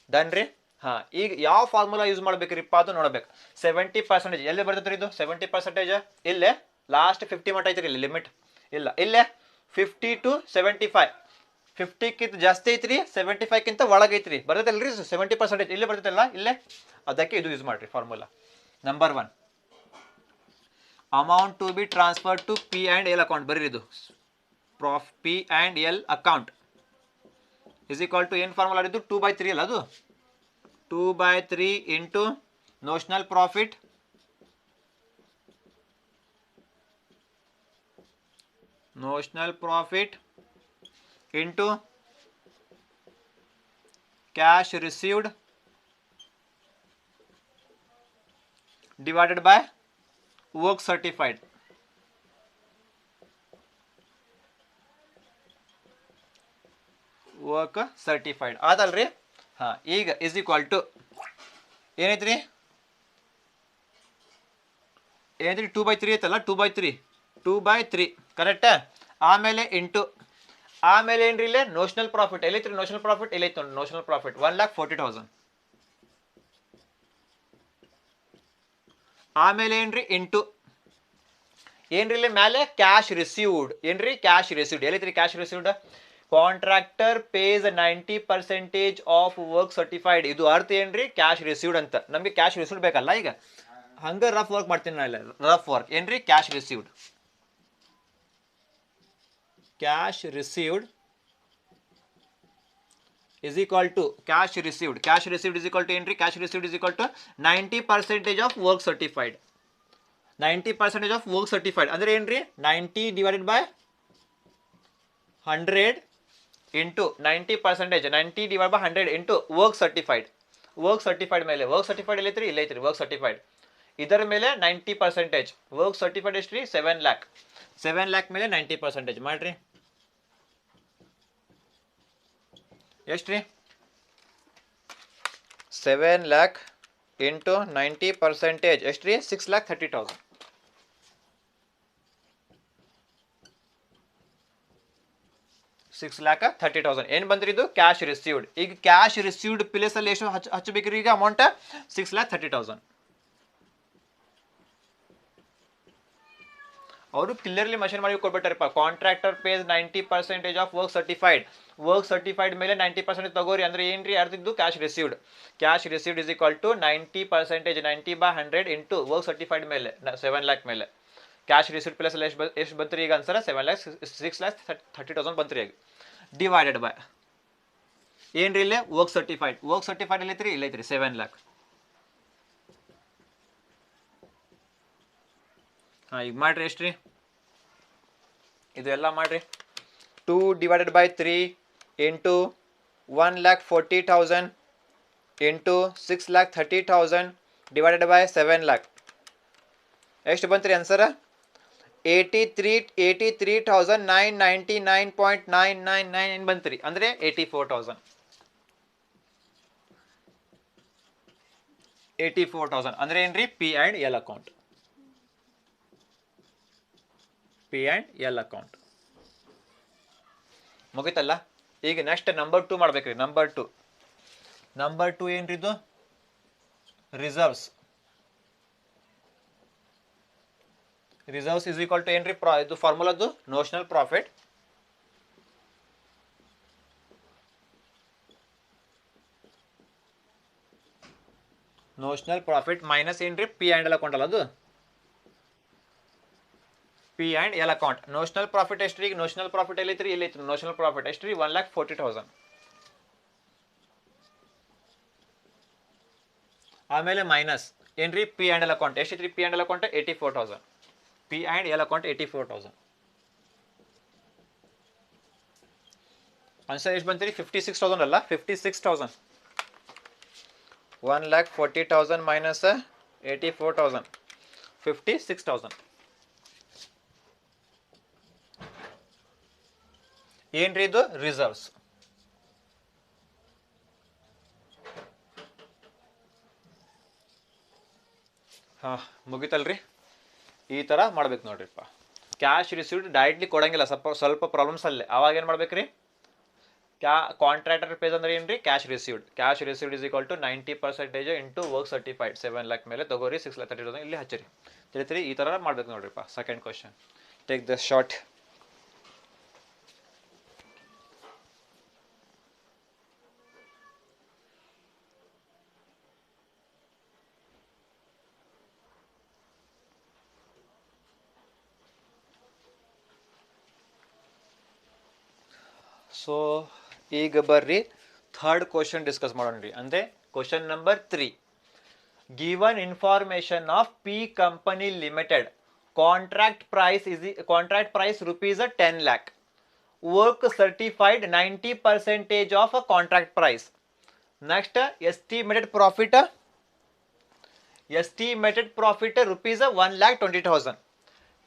ಡನ್ ರೀ ಈಗ ಯಾವ ಫಾರ್ಮುಲಾ ಯೂಸ್ ಮಾಡ್ಬೇಕ್ರಿಪ್ಪ ಅದು ನೋಡ್ಬೇಕು 70% ಎಲ್ಲಿ ಬರ್ತೈತ್ರಿ ಇದು 70% ಇಲ್ಲೇ ಲಾಸ್ಟ್ 50 ಮಟ್ಟ ಐತ್ರಿ ಇಲ್ಲಿ ಲಿಮಿಟ್ ಇಲ್ಲ ಇಲ್ಲೇ 50 to 75 50 ಕ್ಕಿಂತ ಜಾಸ್ತಿ ಐತ್ರಿ 75 ಕ್ಕಿಂತ ಒಳಗೆ ಐತ್ರಿ ಬರ್ತೈತಲ್ರಿ 70% ಇಲ್ಲೇ ಬರ್ತೈತಲ್ಲ ಇಲ್ಲೇ ಅದಕ್ಕೆ ಇದು ಯೂಸ್ ಮಾಡ್ರಿ formula number 1 amount to be transfer to P and L account ಬರ್ರಿ ಇದು P and L account is equal to ಏನು ಫಾರ್ಮುಲಾ ಇದು 2/3 ಅಲ್ಲ ಅದು 2/3 into notional profit into cash received divided by work certified ಆದಲ್ರಿ ಈಗ ಇಸ್ ಈಕ್ವಲ್ ಟು ಏನೈತ್ರಿ 2/3 ಐತಲ್ಲ 2/3 correct ಆಮೇಲೆ ಇಂಟು ಆಮೇಲೆ ಏನ್ರಿ ಇಲ್ಲೇ ನೋಷನಲ್ ಪ್ರಾಫಿಟ್ ಎಲ್ಲೈತ್ರಿ ನೋಷನಲ್ ಪ್ರಾಫಿಟ್ ಎಲ್ಲೈತಿ ನೋಡಿ ನೋಷನಲ್ ಪ್ರಾಫಿಟ್ 1,40,000 ಆಮೇಲೆ ಏನ್ರಿ ಇಂಟು ಏನ್ರಿ ಇಲ್ಲಿ ಮೇಲೆ ಕ್ಯಾಶ್ ರಿಸೀವ್ಡ್ ಏನ್ರಿ ಕ್ಯಾಶ್ ರಿಸೀವ್ಡ್ ಎಲ್ಲೈತ್ರಿ cash received contractor pays 90% of work certified. ಇದು ಅರ್ಥ ಏನ್ರಿ? ಕ್ಯಾಶ್ ರಿಸೀವ್ಡ್ ಅಂತ. ನಮಗೆ ಕ್ಯಾಶ್ ರಿಸೀವ್ಡ್ ಬೇಕಲ್ಲ, ಈಗ ಹಂಗ ರಫ್ ವರ್ಕ್ ಮಾಡ್ತೀನಿ ನಾ. ಇಲ್ಲ ರಫ್ ವರ್ಕ್ ಏನ್ರಿ? Cash received. Cash received is equal to cash received. Cash received is equal to entry. Cash received is equal to 90% of work certified. 90% of work certified ಅಂದ್ರೆ ಏನ್ರಿ? 90 divided by 100 into 90%. 90 divided by 100 into work certified. work certified ಮೇಲೆ work certified ಎಲ್ಲೈತ್ರಿ? ಇಲ್ಲೈತ್ರಿ work certified. ಇದರ ಮೇಲೆ 90%. work certified ಎಷ್ಟ್ರಿ? 7 lakh. 7 lakh ಮೇಲೆ 90% ಮಾಡ್ರಿ. ಎಷ್ಟ್ರಿ? 7 lakh into 90% ಎಷ್ಟ್ರಿ? 6,30,000. 6,30,000 ಏನು ಬಂದ್ರಿ? ಇದು ಕ್ಯಾಶ್ ರಿಸೀವ್ಡ್. ಈಗ ಕ್ಯಾಶ್ ರಿಸೀವ್ಡ್ ಪ್ಲೇಸ್ ಅಲ್ಲಿ ಎಷ್ಟು ಹಚ್ಚಬೇಕ್ರಿ ಈಗ ಅಮೌಂಟ್? 6,30,000. ಅವರು ಕ್ಲಿಯರ್ಲಿ ಮೆನ್ಷನ್ ಮಾಡಿ ಕೊಟ್ಬಿಟ್ಟಾರಪ್ಪ. Contractor pays 90% of work certified. Work certified ಮೇಲೆ 90% ತಗೋರಿ ಅಂದ್ರೆ ಏನ್ರಿ? ಅರ್ಧಿದ್ದು cash received. Cash received is equal to 90%. 90/100 into work certified ಮೇಲೆ 7 lakh ಮೇಲೆ. ಕ್ಯಾಶ್ ರಿಸೀವ್ಡ್ ಪ್ಲಸ್ ಎಷ್ಟು ಬಂತ್ರಿ ಈಗ ಆನ್ಸರ್? 6,30,000 ಬಂತ್ರಿ ಈಗ. ಡಿವೈಡೆಡ್ ಬೈ ಏನ್ರಿ ಇಲ್ಲೇ? Work certified. ವರ್ಕ್ ಸರ್ಟಿಫೈಡ್ ಎಲ್ಲೈತ್ರಿ? ಇಲ್ಲೈತ್ರಿ 7 lakh. ಈಗ ಮಾಡ್ರಿ ಎಷ್ಟ್ರಿ? ಇದು ಎಲ್ಲ ಮಾಡ್ರಿ. 2 divided by 3 into 1,40,000 into 6,30,000 divided by 7 lakh. ಎಷ್ಟು ಬಂತ್ರಿ ಆನ್ಸರ್? 83,999.999 ಬಂತ್ರಿ. ಅಂದ್ರೆ 84,000. 84,000 ಅಂದ್ರೆ ಏನ್ರಿ? P and L account. P and L account ಮುಗಿತಲ್ಲ. ಈಗ ನೆಕ್ಸ್ಟ್ ನಂಬರ್ 2 ಮಾಡ್ಬೇಕ್ರಿ. ನಂಬರ್ 2 ಏನ್ರಿ? ಇದು reserves. Reserves is equal to ಏನ್ರಿ? ಇದು ಫಾರ್ಮುಲಾದು ನೋಷನಲ್ ಪ್ರಾಫಿಟ್ ಮೈನಸ್ ಏನ್ರಿ? ಪಿ ಆ್ಯಂಡ್ ಎಲ್ ಅಕೌಂಟ್ ಅಲ್ಲ ಅದು. P and L account. Notional profit ಎಷ್ಟ್ರಿ? ಈಗ ನೋಷನಲ್ ಪ್ರಾಫಿಟ್ ಎಲ್ಲೈತ್ರಿ? ಇಲ್ಲೈತ್ರಿ ನೋಷನಲ್ ಪ್ರಾಫಿಟ್ ಎಷ್ಟ್ರಿ? 1,40,000. ಆಮೇಲೆ ಮೈನಸ್ ಏನ್ರಿ? ಪಿ ಆ್ಯಂಡ್ ಎಲ್ ಅಕೌಂಟ್ ಎಷ್ಟೈತ್ರಿ? P and L account 84,000. P and L account 84,000. Answer ಎಷ್ಟು ಬಂತ್ರಿ? 56,000 ಅಲ್ಲ, 56,000. 1,40,000 ಮೈನಸ್ 84,000, 56,000. ಏನ್ರಿ ಇದು? ರಿಸರ್ವ್ಸ್. ಮುಗಿತಲ್ರಿ. ಈ ಥರ ಮಾಡ್ಬೇಕು ನೋಡ್ರಿಪ್ಪ. ಕ್ಯಾಶ್ ರಿಸೀವ್ಡ್ ಡೈರೆಕ್ಟ್ಲಿ ಕೊಡಂಗಿಲ್ಲ, ಸ್ವಲ್ಪ ಪ್ರಾಬ್ಲಮ್ಸ್ ಅಲ್ಲೇ. ಅವಾಗ ಏನು ಮಾಡ್ಬೇಕ್ರಿ? ಕಾಂಟ್ರಾಕ್ಟರ್ ಪೇಜ್ ಅಂದ್ರೆ ಏನ್ರಿ? Cash received. Cash received is equal to 90% into work certified 7 lakh ಮೇಲೆ ತಗೋರಿ 6,30,000 ಇಲ್ಲಿ ಹಚ್ಚಿರಿ. ತಿಳಿತ್ರಿ? ಈ ಥರ ಮಾಡ್ಬೇಕು ನೋಡ್ರಿಪ್ಪ. Second question, take the shot. So ಈಗ ಬರ್ರಿ ಥರ್ಡ್ ಕ್ವಶನ್ ಡಿಸ್ಕಸ್ ಮಾಡೋಣ್ರಿ. ಅಂದರೆ question number 3. Given information of P company limited contract price rupees 10 lakh. Work certified 90% of contract price. Next estimated profit rupees 1,20,000.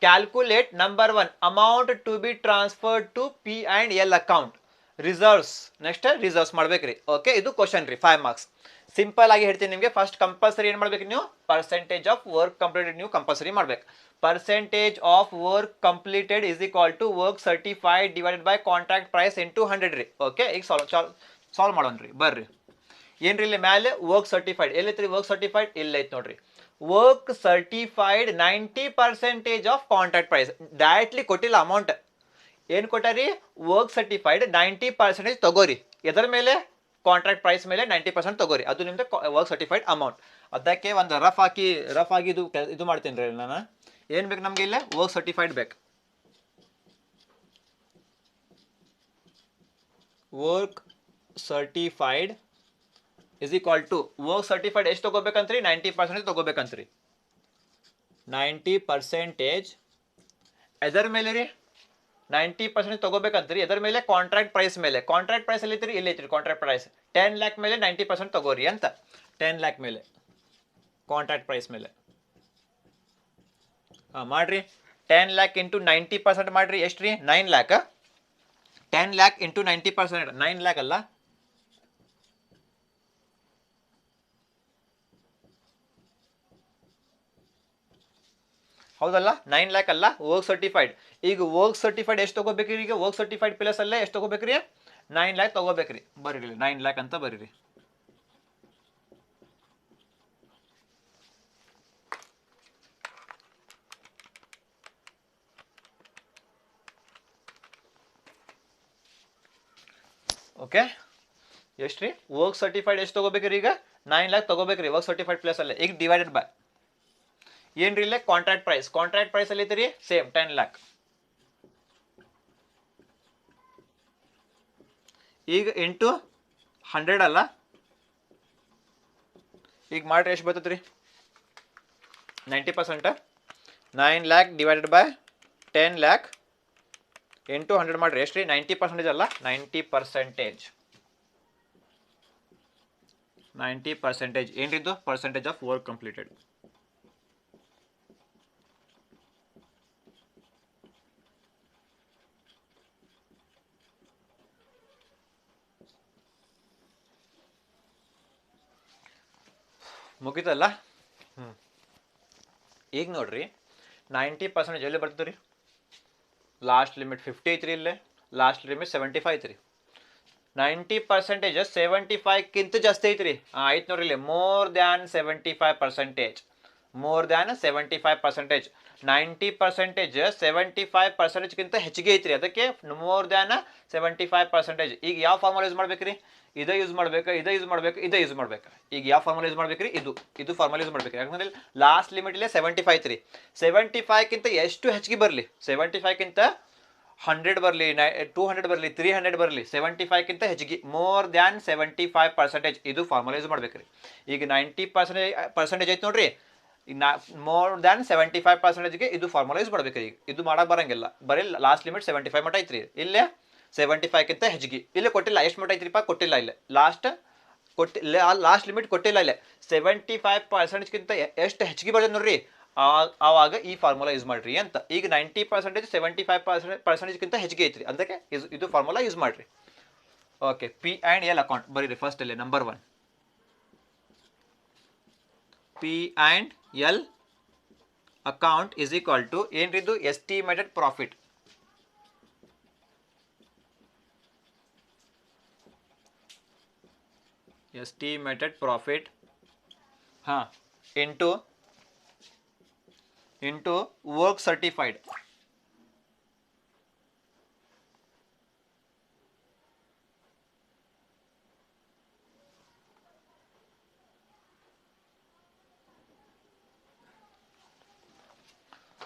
Calculate number 1 amount to be transferred to P and L account. Reserves. Next reserves ಮಾಡ್ಬೇಕ್ರಿ. Okay, ಇದು question ರೀ, 5 marks. Simple ಆಗಿ ಹೇಳ್ತೀನಿ ನಿಮಗೆ. First compulsory ಏನು ಮಾಡ್ಬೇಕು ನೀವು? Percentage of work completed ನೀವು ಕಂಪಲ್ಸರಿ ಮಾಡ್ಬೇಕು. Percentage of work completed is equal to work certified divided by contract price into 100 ರೀ. ಓಕೆ, ಈಗ ಸಾಲ್ವ್ ಮಾಡೋಣ್ರಿ. ಬರ್ರಿ. ಏನ್ರಿ ಇಲ್ಲಿ ಮೇಲೆ ವರ್ಕ್ ಸರ್ಟಿಫೈಡ್ ಎಲ್ಲೈತ್ರಿ? ವರ್ಕ್ ಸರ್ಟಿಫೈಡ್ ಇಲ್ಲೈತ್ ನೋಡ್ರಿ. Work certified 90% of contract price. Directly ಕೊಟ್ಟಿಲ್ಲ ಅಮೌಂಟ್. ಏನು ಕೊಟ್ಟಾರಿ ವರ್ಕ್ ಸರ್ಟಿಫೈಡ್ 90% ತಗೋರಿ ಎದರ ಮೇಲೆ ಕಾಂಟ್ರಾಕ್ಟ್ ಪ್ರೈಸ್ ಮೇಲೆ 90% ತಗೋರಿ ಅದು ನಿಮ್ದು ವರ್ಕ್ ಸರ್ಟಿಫೈಡ್ ಅಮೌಂಟ್ ಅದಕ್ಕೆ ಒಂದು ರಫ್ ಆಗಿ ಇದು ಮಾಡ್ತೀನಿ ರೀ ನಾನು ಏನು ಬೇಕು ನಮಗೆ ಇಲ್ಲೇ ವರ್ಕ್ ಸರ್ಟಿಫೈಡ್ ಬೇಕು work certified is equal to work certified ಎಷ್ಟು ತಗೋಬೇಕಂತ್ರಿ 90% ತಗೋಬೇಕಂತ್ರಿ 90% ಎದರ ಮೇಲೆ ರೀ 90% ತಗೋಬೇಕಂತ್ರಿ ಎದರ ಮೇಲೆ ಕಾಂಟ್ರಾಕ್ಟ್ ಪ್ರೈಸ್ ಮೇಲೆ ಕಾಂಟ್ರಾಕ್ಟ್ ಪ್ರೈಸ್ ಎಲ್ಲಿ ಐತ್ರಿ ಇಲ್ಲಿ ಐತ್ರಿ ಕಾಂಟ್ರಾಕ್ಟ್ ಪ್ರೈಸ್ 10 ಲ್ಯಾಕ್ ಮೇಲೆ 90% ತಗೋರಿ ಅಂತ 10 ಲ್ಯಾಕ್ ಮೇಲೆ ಕಾಂಟ್ರಾಕ್ಟ್ ಪ್ರೈಸ್ ಮೇಲೆ ಮಾಡ್ರಿ 10 ಲ್ಯಾಕ್ ಇಂಟು 90% ಮಾಡ್ರಿ ಎಷ್ಟು ರೀ 9 ಲ್ಯಾಕ್ 10 ಲ್ಯಾಕ್ ಇಂಟು 90% 9 ಲ್ಯಾಕ್ ಅಲ್ಲ ಹೌದಲ್ಲ 9 ಲ್ಯಾಕ್ ಅಲ್ಲ ವರ್ಕ್ ಸರ್ಟಿಫೈಡ್ ಈಗ ವರ್ಕ್ ಸರ್ಟಿಫೈಡ್ ಎಷ್ಟು ತಗೋಬೇಕ್ರಿ ಈಗ ವರ್ಕ್ ಸರ್ಟಿಫೈಡ್ ಪ್ಲಸ್ ಅಲ್ಲೇ ಎಷ್ಟು ತಗೋಬೇಕ್ರಿ 9 ಲ್ಯಾಕ್ ತಗೋಬೇಕ್ರಿ ಬರೀರಿ 9 ಲ್ಯಾಕ್ ಅಂತ ಬರೀರಿ ಓಕೆ ಎಷ್ಟು ರೀ ವರ್ಕ್ ಸರ್ಟಿಫೈಡ್ ಎಷ್ಟು ತಗೋಬೇಕ್ರಿ ಈಗ 9 ಲ್ಯಾಕ್ ತಗೋಬೇಕ್ರಿ ವರ್ಕ್ ಸರ್ಟಿಫೈಡ್ ಪ್ಲಸ್ ಅಲ್ಲೇ ಈಗ ಡಿವೈಡೆಡ್ ಬೈ ಏನ್ರಿ ಇಲ್ಲೇ ಕಾಂಟ್ರಾಕ್ಟ್ ಪ್ರೈಸ್ ಅಲ್ಲಿ ಐತ್ರಿ ಸೇಮ್ 10 ಲ್ಯಾಕ್ ಈಗ ಇಂಟು 100 ಅಲ್ಲ ಈಗ ಮಾಡ್ರಿ ಎಷ್ಟು ಬರ್ತದ್ರಿ 90% 9 lac divided by 10 lac into 100 ಮಾಡ್ರಿ ಎಷ್ಟು ರೀ 90% ಅಲ್ಲ 90% ಏನ್ರಿದ್ದು ಪರ್ಸೆಂಟೇಜ್ ಆಫ್ ವರ್ಕ್ ಕಂಪ್ಲೀಟೆಡ್ ಮುಗಿತಲ್ಲ ಈಗ ನೋಡ್ರಿ 90% ಎಲ್ಲಿ ಬರ್ತದೆ ರೀ ಲಾಸ್ಟ್ ಲಿಮಿಟ್ 50 ಐತ್ರಿ ಇಲ್ಲೇ ಲಾಸ್ಟ್ ಲಿಮಿಟ್ 75 ಐತ್ರಿ 90% 75ಕ್ಕಿಂತ ಜಾಸ್ತಿ ಐತ್ರಿ ಆಯ್ತು ನೋಡ್ರಿ ಇಲ್ಲಿ ಮೋರ್ ದ್ಯಾನ್ 75% 90% 75%ಗಿಂತ ಹೆಚ್ಚಿಗೆ ಐತ್ರಿ ಅದಕ್ಕೆ ಮೋರ್ ದ್ಯಾನ್ 75%. ಈಗ ಯಾವ ಫಾರ್ಮುಲಾ ಯೂಸ್ ಮಾಡ್ಬೇಕ್ರಿ ಇದೇ ಯೂಸ್ ಮಾಡ್ಬೇಕು ಈಗ ಯಾವ ಫಾರ್ಮುಲಾ ಯೂಸ್ ಮಾಡ್ಬೇಕ್ರಿ ಇದು ಫಾರ್ಮುಲಾ ಯೂಸ್ ಮಾಡ್ಬೇಕ್ರಿ ಯಾಕಂದ್ರೆ ಲಾಸ್ಟ್ ಲಿಮಿಟ್ ಇಲ್ಲೇ 75 ಐತ್ರಿ 75ಕ್ಕಿಂತ ಎಷ್ಟು ಹೆಚ್ಚಿಗೆ ಬರಲಿ 75ಕ್ಕಿಂತ 100 ಬರಲಿ 200 ಬರಲಿ 300 ಬರಲಿ 75ಕ್ಕಿಂತ ಹೆಚ್ಚಿಗೆ ಮೋರ್ ದ್ಯಾನ್ 75% ಇದು ಫಾರ್ಮುಲಾ ಯೂಸ್ ಮಾಡ್ಬೇಕ್ರಿ ಈಗ 90% ಐತೆ ನೋಡ್ರಿ ಈಗ ಮೋರ್ ದ್ಯಾನ್ 75%ಗೆ ಇದು ಫಾರ್ಮುಲಾ ಯೂಸ್ ಮಾಡ್ಬೇಕ್ರಿ ಈಗ ಇದು ಮಾಡಕ್ಕೆ ಬರಂಗಿಲ್ಲ ಬರೀ ಲಾಸ್ಟ್ ಲಿಮಿಟ್ 75 ಮಟ್ಟ ಐತ್ರಿ ಇಲ್ಲೇ 75ಕ್ಕಿಂತ ಹೆಚ್ಚಿಗೆ ಇಲ್ಲೇ ಕೊಟ್ಟಿಲ್ಲ ಎಷ್ಟು ಮಟ್ಟ ಐತ್ರಿಪ್ಪ ಕೊಟ್ಟಿಲ್ಲ ಇಲ್ಲೇ ಲಾಸ್ಟ್ ಲಿಮಿಟ್ ಕೊಟ್ಟಿಲ್ಲ ಇಲ್ಲೇ 75%ಗಿಂತ ಎಷ್ಟು ಹೆಚ್ಚಿಗೆ ಬರ್ತದೆ ನೋಡ್ರಿ ಆವಾಗ ಈ ಫಾರ್ಮುಲಾ ಯೂಸ್ ಮಾಡ್ರಿ ಅಂತ ಈಗ 90% 75%ಗಿಂತ ಹೆಚ್ಚಿಗೆ ಐತ್ರಿ ಅದಕ್ಕೆ ಇದು ಫಾರ್ಮುಲಾ ಯೂಸ್ ಮಾಡ್ರಿ okay P and L account ಬರೀರಿ ಫಸ್ಟ್ ಇಲ್ಲಿ number 1 P and L account is equal to ಏನ್ರಿದು estimated profit into work certified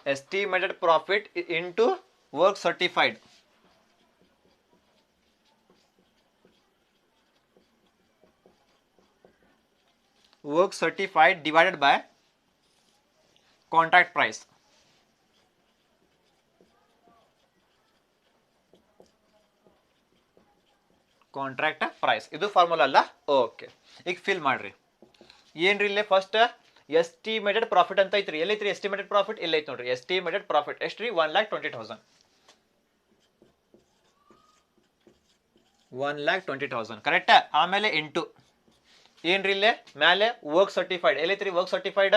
estimated profit into work certified divided by contract price ಇದು ಫಾರ್ಮುಲಾ ಅಲ್ಲ okay ಈಗ fill ಮಾಡ್ರಿ ಏನ್ರಿ ಇಲ್ಲೇ first estimated profit ಅಂತ ಐತ್ರಿ ಎಲ್ಲೈತ್ರಿ ಎಸ್ಟಿಮೇಟೆಡ್ ಪ್ರಾಫಿಟ್ ಇಲ್ಲ ಐತಿ ನೋಡ್ರಿ ಎಸ್ಟಿಮೇಟೆಡ್ ಪ್ರಾಫಿಟ್ ಎಷ್ಟ್ರಿ 1,20,000 ಕರೆಕ್ಟ್ ಆಮೇಲೆ ಇಂಟು ಏನ್ರಿ ಇಲ್ಲೇ ಮೇಲೆ ವರ್ಕ್ ಸರ್ಟಿಫೈಡ್ ಎಲ್ಲೈತ್ರಿ ವರ್ಕ್ ಸರ್ಟಿಫೈಡ್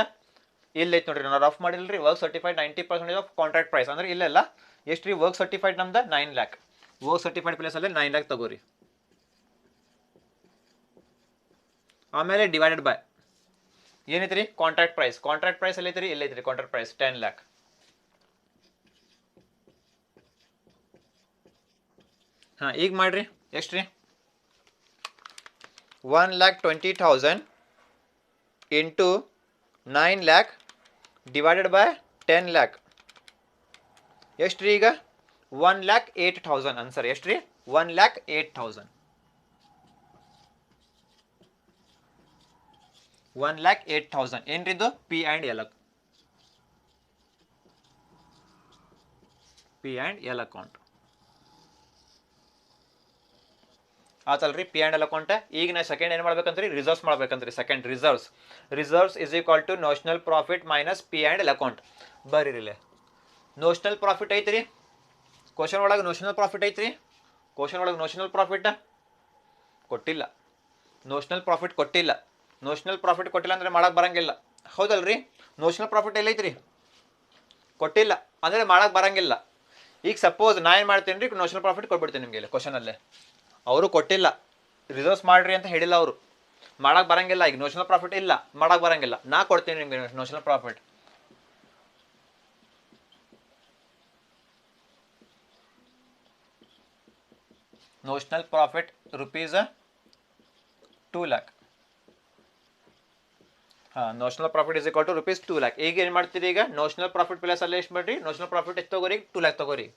ಇಲ್ಲ ಐತಿ ನೋಡ್ರಿ ನಾನು ರಫ್ ಮಾಡಿಲ್ರಿ work certified 90% of contract price ಅಂದ್ರೆ ಇಲ್ಲೆಲ್ಲ ಎಷ್ಟು ರೀ ವರ್ಕ್ ಸರ್ಟಿಫೈಡ್ ನಮ್ದು 9 ಲ್ಯಾಕ್ ವರ್ಕ್ ಸರ್ಟಿಫೈಡ್ ಪ್ಲೇಸ್ ಅಲ್ಲೇ 9 ಲ್ಯಾಕ್ ತಗೋರಿ ಆಮೇಲೆ ಡಿವೈಡೆಡ್ ಬೈ ಏನೈತ್ರಿ ಕಾಂಟ್ರಾಕ್ಟ್ ಪ್ರೈಸ್ ಎಲ್ಲೈತ್ರಿ ಇಲ್ಲೈತ್ರಿ ಕಾಂಟ್ರಾಕ್ಟ್ ಪ್ರೈಸ್ 10 ಲ್ಯಾಕ್ ಹಾಂ ಈಗ ಮಾಡಿರಿ ಎಷ್ಟು ರೀ 1,20,000 into 9 lakh divided by 10 lakh ಎಷ್ಟು ರೀ ಈಗ 1,08,000 ಆನ್ಸರ್ ಎಷ್ಟು ರೀ 1,08,000 1,08,000 ಏನ್ರಿ ಇದು ಪಿ ಆ್ಯಂಡ್ ಎಲ್ ಅಕೌಂಟ್ ಆತಲ್ರಿ ಪಿ ಆ್ಯಂಡ್ ಎಲ್ ಅಕೌಂಟ್. ಈಗ ನಾ ಸೆಕೆಂಡ್ ಏನು ಮಾಡ್ಬೇಕಂತ್ರಿ ರಿಸರ್ವ್ಸ್ ಮಾಡ್ಬೇಕಂತ್ರಿ. Second reserves is equal to notional profit minus P and L account. ಬರ್ರಿಲೆ ನೋಷನಲ್ ಪ್ರಾಫಿಟ್ ಐತ್ರಿ ಕ್ವಶನ್ ಒಳಗೆ ನೋಷನಲ್ ಪ್ರಾಫಿಟ್ ಐತ್ರಿ ನೋಷನಲ್ ಪ್ರಾಫಿಟ್ ಕೊಟ್ಟಿಲ್ಲ. ನೋಷನಲ್ ಪ್ರಾಫಿಟ್ ಕೊಟ್ಟಿಲ್ಲ ಅಂದರೆ ಮಾಡಕ್ಕೆ ಬರಂಗಿಲ್ಲ ಹೌದಲ್ರಿ. ನೋಷನಲ್ ಪ್ರಾಫಿಟ್ ಎಲ್ಲೈತ್ರಿ ಕೊಟ್ಟಿಲ್ಲ ಅಂದರೆ ಮಾಡಕ್ಕೆ ಬರಂಗಿಲ್ಲ. ಈಗ ಸಪೋಸ್ ನಾ ಏನು ಮಾಡ್ತೀನಿ ರೀ ನೋಷನಲ್ ಪ್ರಾಫಿಟ್ ಕೊಟ್ಬಿಡ್ತೀನಿ ನಿಮಗೆ ಕ್ವಶನಲ್ಲೇ. ಅವರು ಕೊಟ್ಟಿಲ್ಲ ರಿಸರ್ವ್ಸ್ ಮಾಡ್ರಿ ಅಂತ ಹೇಳಿಲ್ಲ ಅವರು ಮಾಡಕ್ಕೆ ಬರಂಗಿಲ್ಲ. ಈಗ ನೋಷನಲ್ ಪ್ರಾಫಿಟ್ ಇಲ್ಲ ಮಾಡಕ್ಕೆ ಬರಂಗಿಲ್ಲ. ನಾ ಕೊಡ್ತೀನಿ ನಿಮಗೆ notional profit. Notional profit rupees 2 lakh. ಹಾಂ notional profit is equal to rupees 2 lakh. ಈಗ ಏನು ಮಾಡ್ತೀರಿ ಈಗ ನೋಷನಲ್ ಪ್ರಾಫಿಟ್ ಪ್ಲಸ್ ಅಲ್ಲೇ ಎಷ್ಟು ಮಾಡ್ರಿ ನೋಷನಲ್ ಪ್ರಾಫಿಟ್ ಎಷ್ಟು ತಗೋರಿ 2 lakh ತಗೋರಿ.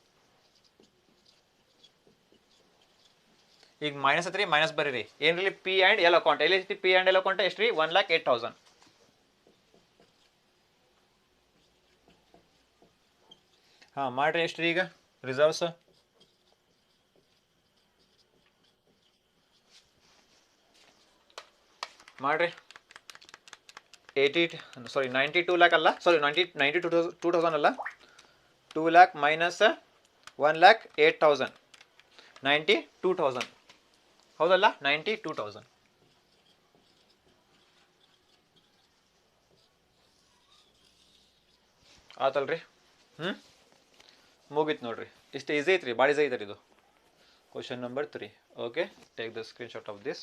ಈಗ ಮೈನಸ್ ಐತ್ರಿ ಮೈನಸ್ ಬರೀರಿ ಏನ್ರಿ ಪಿ ಆ್ಯಂಡ್ ಎಲ್ ಅಕೌಂಟ್ ಎಲ್ಲಿ ಐತಿ ಪಿ ಆ್ಯಂಡ್ ಎಲ್ ಅಕೌಂಟ್ ಎಷ್ಟು ರೀ 1,08,000. ಹಾಂ ಮಾಡ್ರಿ ಎಷ್ಟು ರೀ ಈಗ ರಿಸರ್ವ್ಸ್ ಮಾಡ್ರಿ 92 lakh ಅಲ್ಲ 92,000 ಅಲ್ಲ 2 lakh ಮೈನಸ್ 1,08,000 92,000 ಹೌದಲ್ಲ 92,000. ಆತಲ್ರಿ ಮುಗೀತು ನೋಡ್ರಿ. ಇಷ್ಟು ಈಸಿ ಐತ್ರಿ ಭಾಳ ಈಸಿ ಐತ್ರಿ ಇದು question number 3. Okay take the screenshot of this.